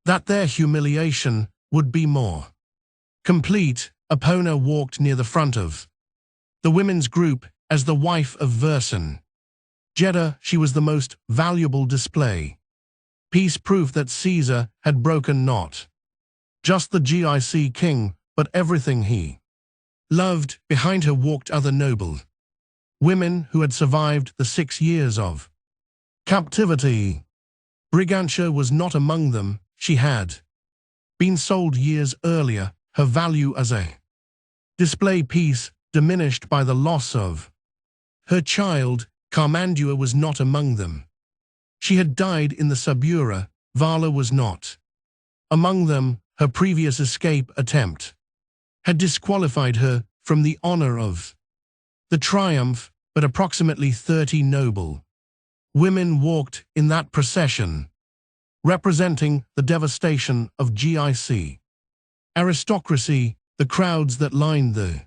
that their humiliation would be more complete. Epona walked near the front of the women's group as the wife of Verson. Jeddah, she was the most valuable display piece, proof that Caesar had broken not just the Gic king, but everything he loved. Behind her walked other noble women who had survived the 6 years of captivity. Brigantia was not among them. She had been sold years earlier, her value as a display piece diminished by the loss of her child. Carmandua was not among them. She had died in the Subura. Vala was not among them. Her previous escape attempt had disqualified her from the honor of the triumph, but approximately 30 noble women walked in that procession, representing the devastation of Gic aristocracy. The crowds that lined the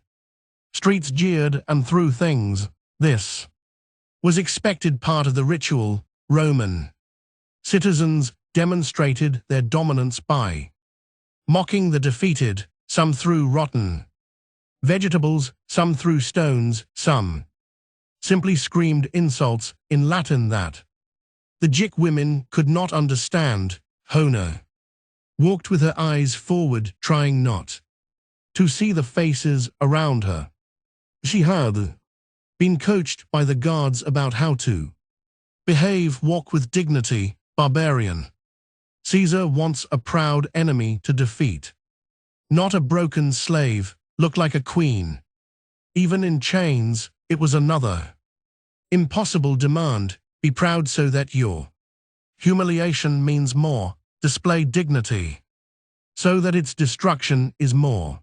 streets jeered and threw things. This was expected part of the ritual. Roman citizens demonstrated their dominance by mocking the defeated. Some threw rotten vegetables, some threw stones, some simply screamed insults in Latin that the Greek women could not understand. Hona walked with her eyes forward, trying not to see the faces around her. She had been coached by the guards about how to behave, walk with dignity. Barbarian Caesar wants a proud enemy to defeat. Not a broken slave, look like a queen. Even in chains, it was another impossible demand, be proud so that your humiliation means more, display dignity, so that its destruction is more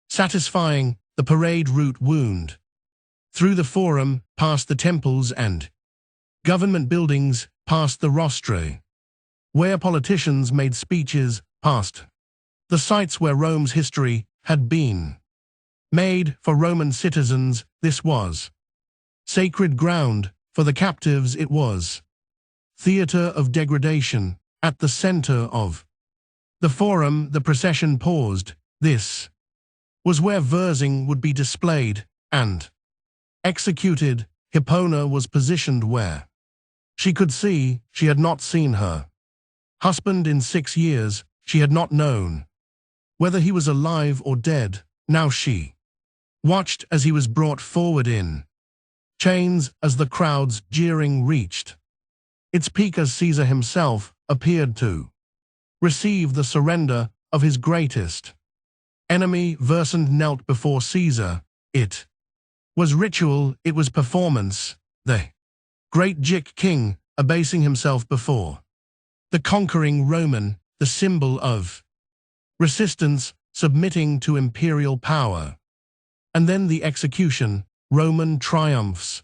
satisfying, the parade route wound. Through the forum, past the temples and government buildings, past the rostra, where politicians made speeches, past the sites where Rome's history had been made for Roman citizens, this was sacred ground, for the captives it was theater of degradation. At the center of the forum, the procession paused. This was where Versing would be displayed and executed. Hippona was positioned where she could see. She had not seen her husband in 6 years. She had not known whether he was alive or dead. Now she watched as he was brought forward in chains, as the crowd's jeering reached its peak, as Caesar himself appeared to receive the surrender of his greatest enemy. Versand knelt before Caesar. It was ritual, it was performance. The great Jic king abasing himself before the conquering Roman, the symbol of resistance, submitting to imperial power. And then the execution. Roman triumphs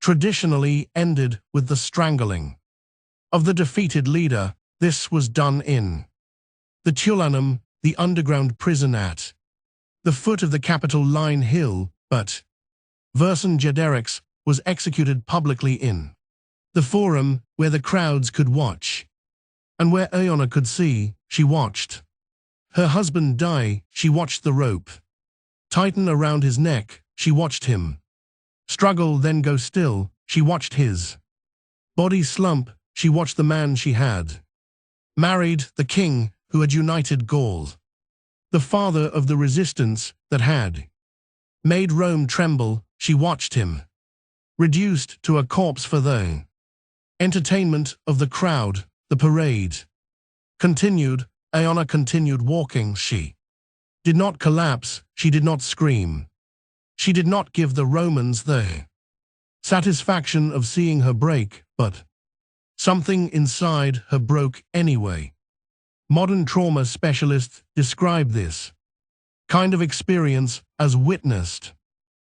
traditionally ended with the strangling of the defeated leader. This was done in the Tulanum, the underground prison at the foot of the Capitoline Hill, but Vercingetorix was executed publicly in the forum, where the crowds could watch and where Iona could see. She watched her husband die. She watched the rope tighten around his neck. She watched him struggle, then go still. She watched his body slump. She watched the man she had married, the king who had united Gaul, the father of the resistance that had made Rome tremble. She watched him reduced to a corpse for the entertainment of the crowd. The parade continued. Iona continued walking. She did not collapse. She did not scream. She did not give the Romans the satisfaction of seeing her break, but something inside her broke anyway. Modern trauma specialists describe this kind of experience as witnessed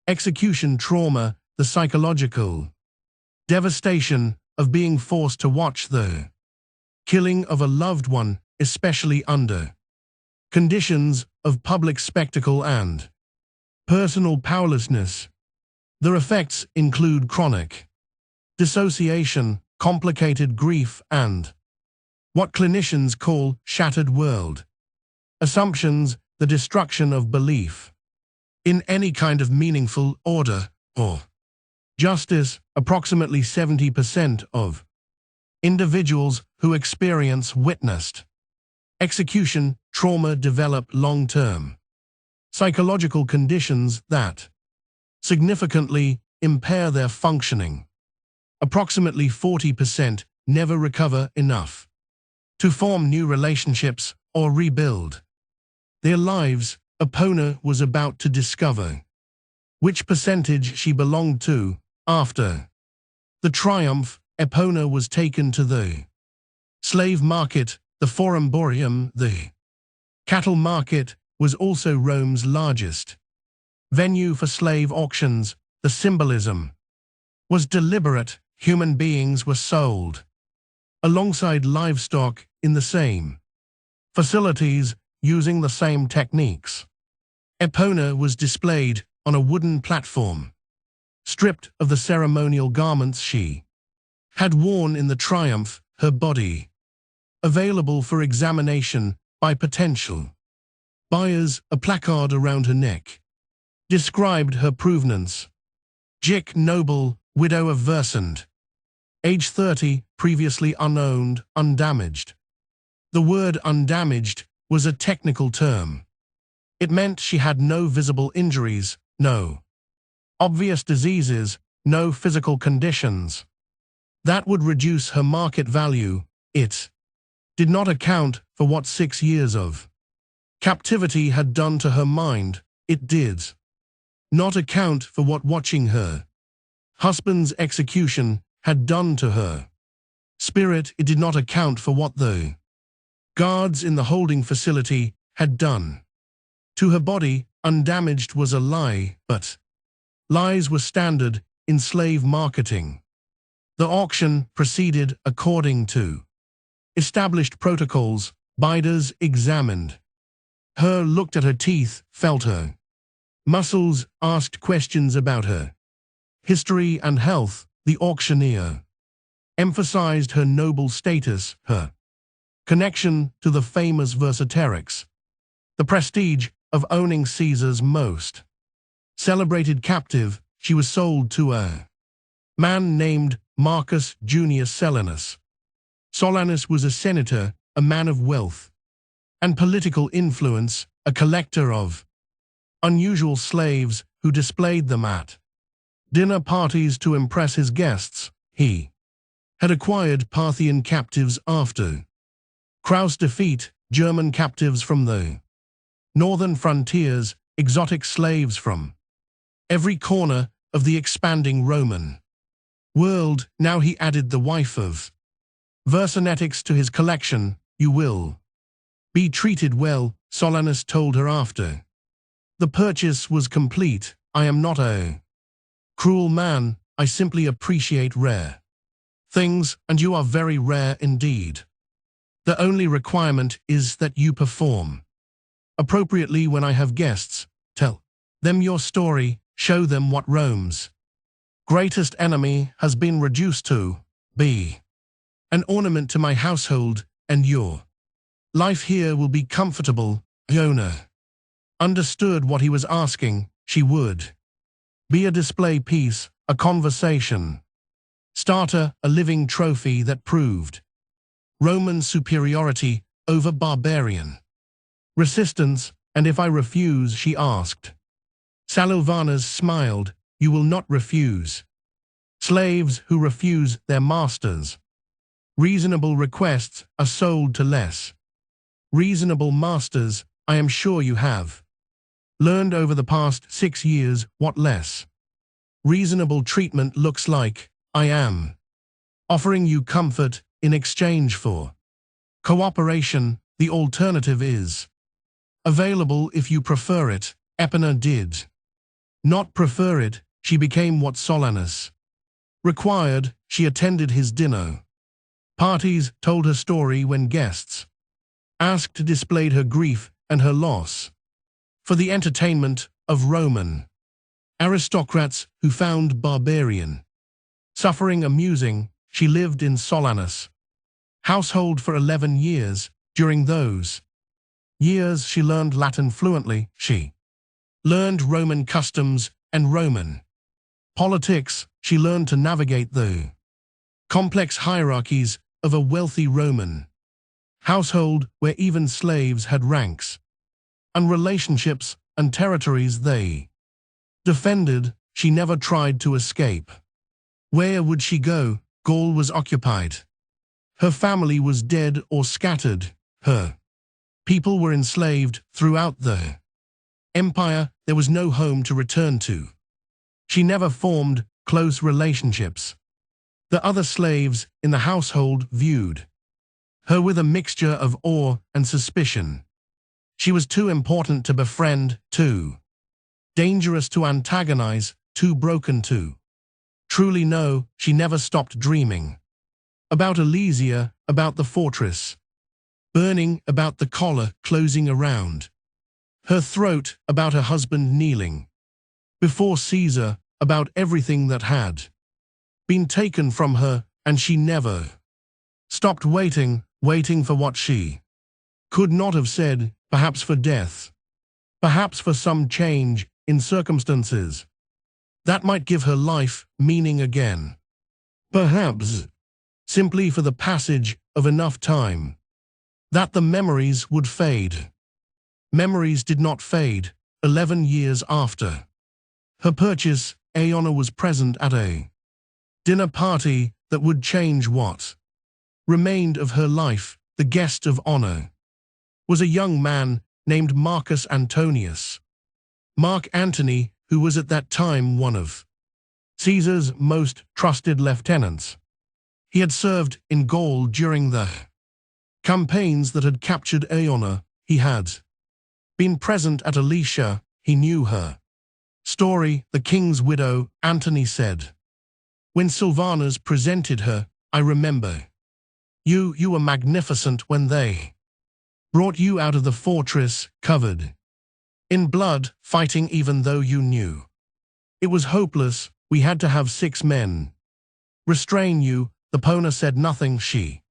execution trauma, the psychological devastation of being forced to watch the killing of a loved one, especially under conditions of public spectacle and personal powerlessness. Their effects include chronic dissociation, complicated grief, and what clinicians call shattered world assumptions, the destruction of belief in any kind of meaningful order or justice. Approximately 70% of individuals who experience witnessed execution trauma develop long-term psychological conditions that significantly impair their functioning. Approximately 40% never recover enough to form new relationships or rebuild their lives. Epona was about to discover which percentage she belonged to. After the triumph, Epona was taken to the slave market, the Forum Boreum. The cattle market was also Rome's largest venue for slave auctions. The symbolism was deliberate. Human beings were sold alongside livestock in the same facilities, using the same techniques. Epona was displayed on a wooden platform, stripped of the ceremonial garments she had worn in the triumph, her body available for examination by potential buyers. A placard around her neck described her provenance. Jic, noble, widow of Versand, age 30, previously unowned, undamaged. The word undamaged was a technical term. It meant she had no visible injuries, no obvious diseases, no physical conditions that would reduce her market value. It did not account for what 6 years of captivity had done to her mind. It did not account for what watching her husband's execution had done to her spirit. It did not account for what the guards in the holding facility had done to her body. Undamaged was a lie, but lies were standard in slave marketing. The auction proceeded according to established protocols. Bidders examined her, looked at her teeth, felt her muscles, asked questions about her history and health. The auctioneer emphasized her noble status, her connection to the famous Versaterix, the prestige of owning Caesar's most celebrated captive. She was sold to a man named Marcus Junius Solanus. Solanus was a senator, a man of wealth and political influence, a collector of unusual slaves who displayed them at dinner parties to impress his guests. He had acquired Parthian captives after Kraus' defeat, German captives from the northern frontiers, exotic slaves from every corner of the expanding Roman world. Now he added the wife of Vercingetorix to his collection. You will be treated well, Solanus told her after the purchase was complete. I am not a cruel man. I simply appreciate rare things, and you are very rare indeed. The only requirement is that you perform appropriately when I have guests. Tell them your story, show them what Rome's greatest enemy has been reduced to be an ornament to my household, and your life here will be comfortable. Iona understood what he was asking. She would be a display piece, a conversation starter, a living trophy that proved Roman superiority over barbarian resistance. And if I refuse, she asked. Salilvanus smiled. You will not refuse slaves who refuse their masters. Reasonable requests are sold to less reasonable masters. I am sure you have learned over the past 6 years what less reasonable treatment looks like. I am offering you comfort in exchange for cooperation. The alternative is available if you prefer it. Epina did not prefer it. She became what Solanus required. She attended his dinner parties, told her story when guests asked, displayed her grief and her loss for the entertainment of Roman aristocrats who found barbarian suffering amusing. She lived in Solanus' household for 11 years. During those years, she learned Latin fluently. She learned Roman customs and Roman politics. She learned to navigate the complex hierarchies of a wealthy Roman household where even slaves had ranks and relationships and territories they defended. She never tried to escape. Where would she go? Gaul was occupied. Her family was dead or scattered. Her people were enslaved throughout the empire. There was no home to return to. She never formed close relationships. The other slaves in the household viewed her with a mixture of awe and suspicion. She was too important to befriend, too dangerous to antagonize, too broken to truly know. She never stopped dreaming about Alesia, about the fortress burning, about the collar closing around her throat, about her husband kneeling before Caesar, about everything that had been taken from her, and she never stopped waiting for what she could not have said, perhaps for death, perhaps for some change in circumstances that might give her life meaning again, perhaps simply for the passage of enough time that the memories would fade. Memories did not fade. 11 years after her purchase, Aeona was present at a dinner party that would change what remained of her life. the guest of honor, was a young man named Marcus Antonius. Mark Antony, who was at that time one of Caesar's most trusted lieutenants. He had served in Gaul during the campaigns that had captured Aeona. He had been present at Alicia. He knew her story, the king's widow. Antony said, when Silvanus presented her, I remember. You were magnificent when they brought you out of the fortress, covered in blood, fighting even though you knew it was hopeless. We had to have 6 men restrain you. The Pona said nothing. She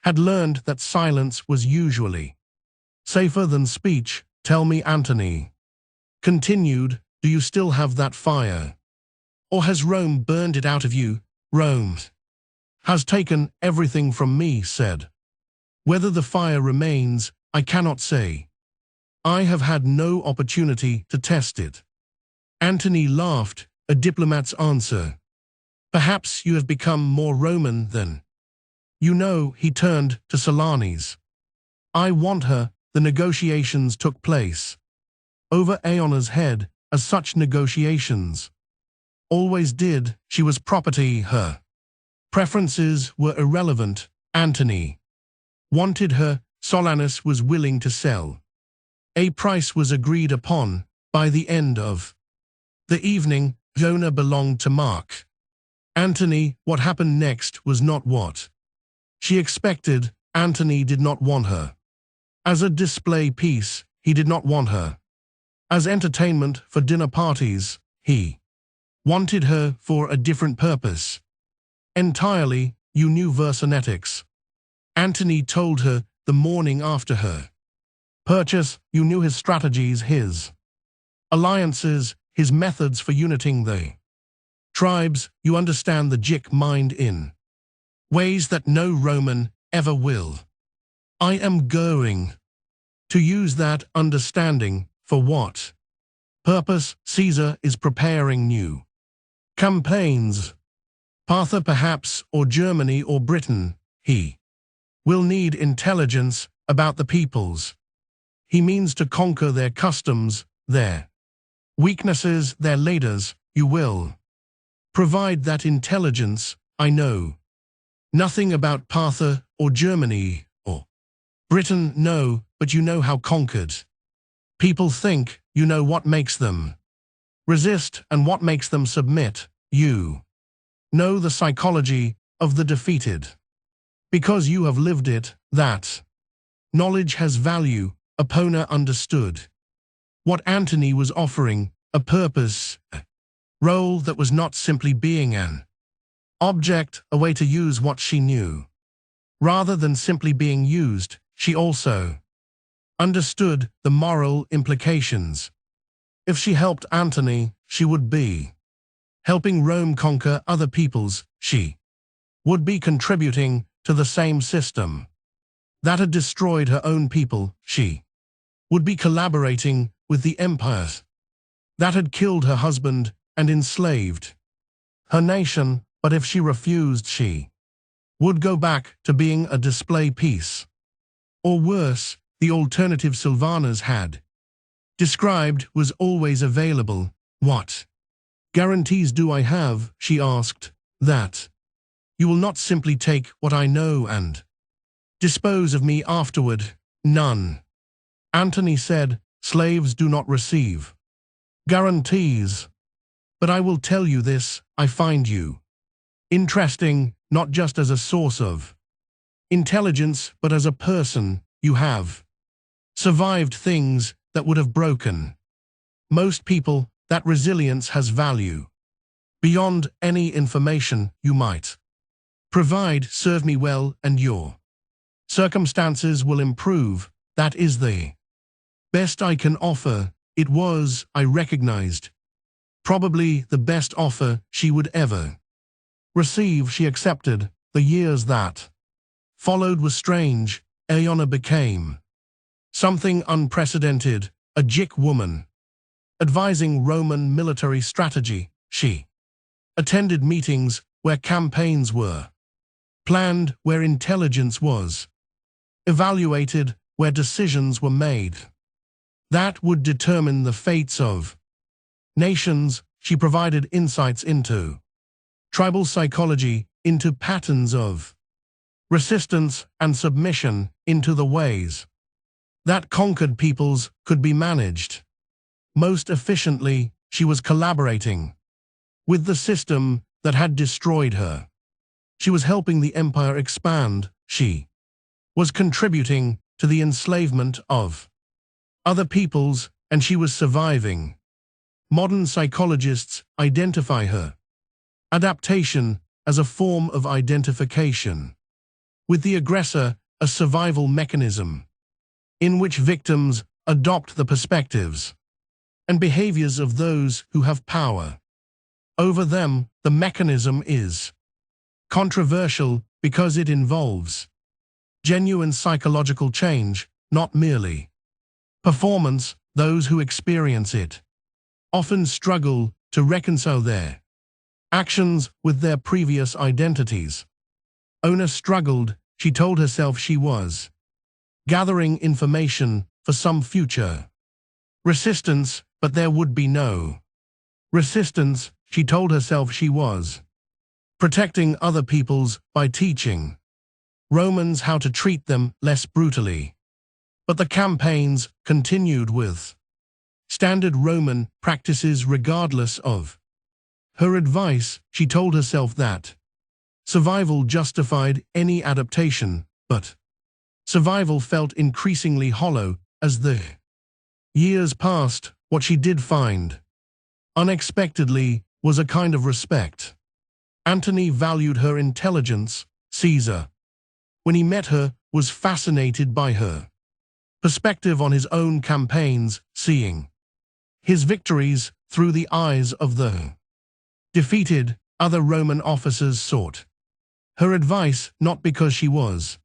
had learned that silence was usually safer than speech. Tell me, Antony continued, do you still have that fire? Or has Rome burned it out of you? Rome has taken everything from me, said. Whether the fire remains, I cannot say. I have had no opportunity to test it. Antony laughed, a diplomat's answer. Perhaps you have become more Roman than you know. He turned to Silanes. I want her. The negotiations took place over Aeona's head, as such negotiations always did. She was property. Her preferences were irrelevant. Antony wanted her. Silanus was willing to sell. A price was agreed upon. By the end of the evening, Aeona belonged to Mark Antony. What happened next was not what she expected. Antony did not want her as a display piece. He did not want her as entertainment for dinner parties. He wanted her for a different purpose entirely. You knew Vercingetorix. Antony told her the morning after her purchase. You knew his strategies, his alliances, his methods for uniting the tribes. You understand the Gic mind in ways that no Roman ever will. I am going to use that understanding. For what purpose? Caesar is preparing new campaigns. Partha perhaps, or Germany or Britain. He will need intelligence about the peoples. He means to conquer their customs, their weaknesses, their leaders. You will provide that intelligence. I know nothing about Partha or Germany or Britain. No, but you know how conquered people think. You know what makes them resist and what makes them submit. You know the psychology of the defeated. Because you have lived it, that knowledge has value. Epona understood what Antony was offering, a purpose, a role that was not simply being an object, a way to use what she knew. Rather than simply being used, she also understood the moral implications. If she helped Antony, she would be helping Rome conquer other peoples. She would be contributing to the same system that had destroyed her own people. She would be collaborating with the empire that had killed her husband and enslaved her nation. But if she refused, she would go back to being a display piece. Or worse, the alternative Silvanus had described was always available. What guarantees do I have, she asked, that you will not simply take what I know and dispose of me afterward? None. Antony said, slaves do not receive guarantees. But I will tell you this, I find you interesting, not just as a source of intelligence, but as a person. You have survived things that would have broken most people. That resilience has value beyond any information you might provide. Serve me well and your circumstances will improve. That is the best I can offer. It was, I recognized, probably the best offer she would ever receive. She accepted. The years that followed were strange. Aeona became something unprecedented, a Gic woman advising Roman military strategy. She attended meetings where campaigns were planned, where intelligence was evaluated, where decisions were made that would determine the fates of nations. She provided insights into tribal psychology, into patterns of resistance and submission, into the ways that conquered peoples could be managed most efficiently. She was collaborating with the system that had destroyed her. She was helping the empire expand. She was contributing to the enslavement of other peoples, and she was surviving. Modern psychologists identify her adaptation as a form of identification with the aggressor, a survival mechanism in which victims adopt the perspectives and behaviors of those who have power over them. The mechanism is controversial because it involves genuine psychological change, not merely performance. Those who experience it often struggle to reconcile their actions with their previous identities. Ona struggled. She told herself she was gathering information for some future resistance, but there would be no resistance. She told herself she was protecting other peoples by teaching Romans how to treat them less brutally. But the campaigns continued with standard Roman practices regardless of her advice. She told herself that survival justified any adaptation, but survival felt increasingly hollow as the years passed. What she did find, unexpectedly, was a kind of respect. Antony valued her intelligence. Caesar, when he met her, was fascinated by her perspective on his own campaigns, seeing his victories through the eyes of the defeated. Other Roman officers sought her advice not because she was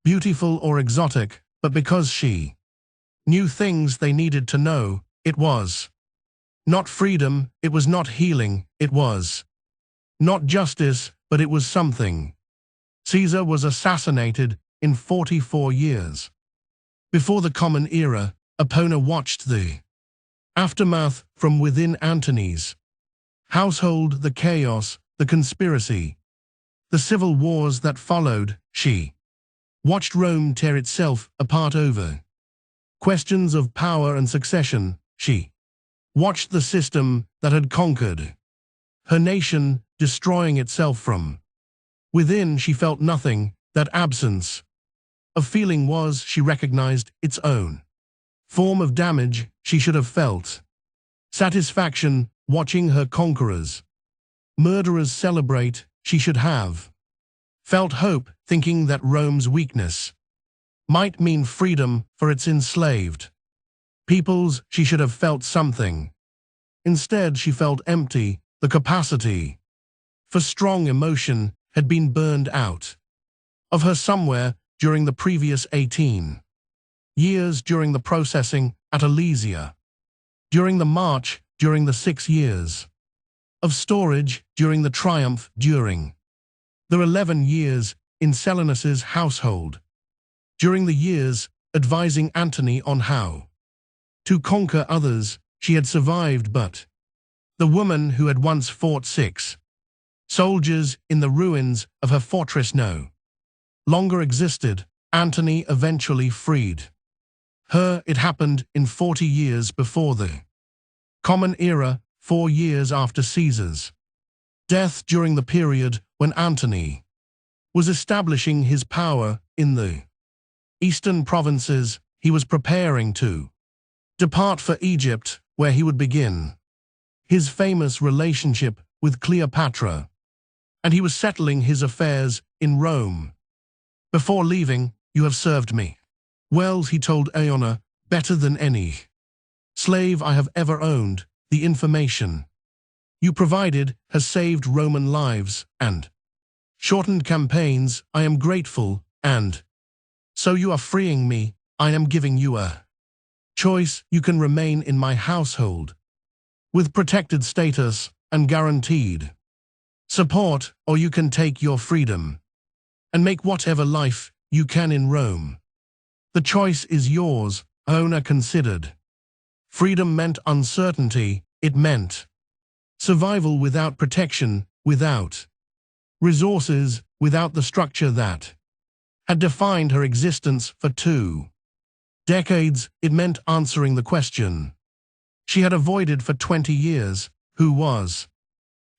beautiful or exotic, but because she knew things they needed to know. It was not freedom, it was not healing, it was not justice, but it was something. Caesar was assassinated in 44 years. Before the Common Era, Epona watched the aftermath from within Antony's household, the chaos, the conspiracy, the civil wars that followed. She watched Rome tear itself apart over questions of power and succession. She watched the system that had conquered her nation destroying itself from within. She felt nothing. That absence of feeling was, she recognized, its own form of damage. She should have felt satisfaction watching her conquerors, murderers celebrate. She should have felt hope, thinking that Rome's weakness might mean freedom for its enslaved peoples. She should have felt something. Instead, she felt empty. The capacity for strong emotion had been burned out of her somewhere during the previous 18 years, during the processing at Alesia, during the march, during the 6 years of storage, during the triumph, during the 11 years in Selinus's household, during the years advising Antony on how to conquer others. She had survived, but the woman who had once fought 6 soldiers in the ruins of her fortress no longer existed. Antony eventually freed her. It happened in 40 years before the Common Era, 4 years after Caesar's death, during the period when Antony was establishing his power in the eastern provinces. He was preparing to depart for Egypt, where he would begin his famous relationship with Cleopatra, and he was settling his affairs in Rome. Before leaving, you have served me well, he told Aeona, better than any slave I have ever owned. The information you provided has saved Roman lives and shortened campaigns. I am grateful, and so you are freeing me. I am giving you a choice. You can remain in my household with protected status and guaranteed support, or you can take your freedom and make whatever life you can in Rome. The choice is yours, owner considered. Freedom meant uncertainty, it meant survival without protection, without resources, without the structure that had defined her existence for 2 decades. It meant answering the question she had avoided for 20 years, who was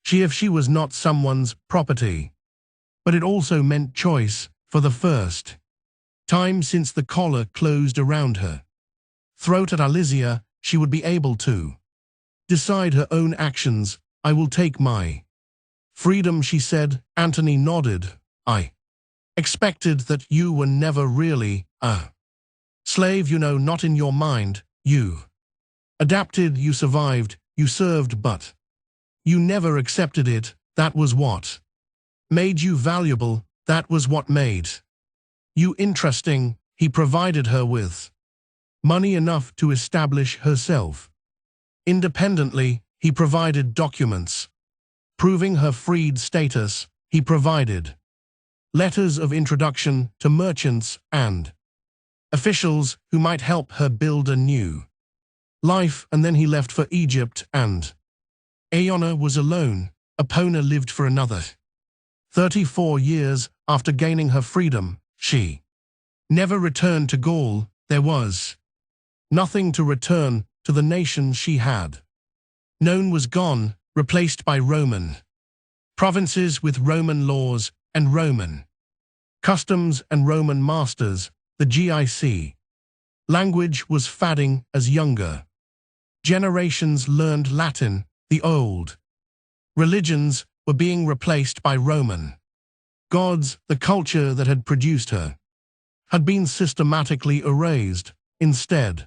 she if she was not someone's property? But it also meant choice, for the first time since the collar closed around her throat at Alizia, she would be able to decide her own actions. I will take my freedom, she said. Anthony nodded. I expected that you were never really a slave, not in your mind. You adapted, you survived, you served, but you never accepted it. That was what made you valuable, that was what made you interesting. He provided her with money enough to establish herself independently. He provided documents proving her freed status. He provided letters of introduction to merchants and officials who might help her build a new life. And then he left for Egypt, and Aeona was alone. Epona lived for another 34 years. After gaining her freedom, she never returned to Gaul. There was nothing to return to. The nation she had known was gone, replaced by Roman provinces with Roman laws and Roman customs and Roman masters. The GIC language was fading as younger generations learned Latin. The old religions were being replaced by Roman gods. The culture that had produced her had been systematically erased. Instead,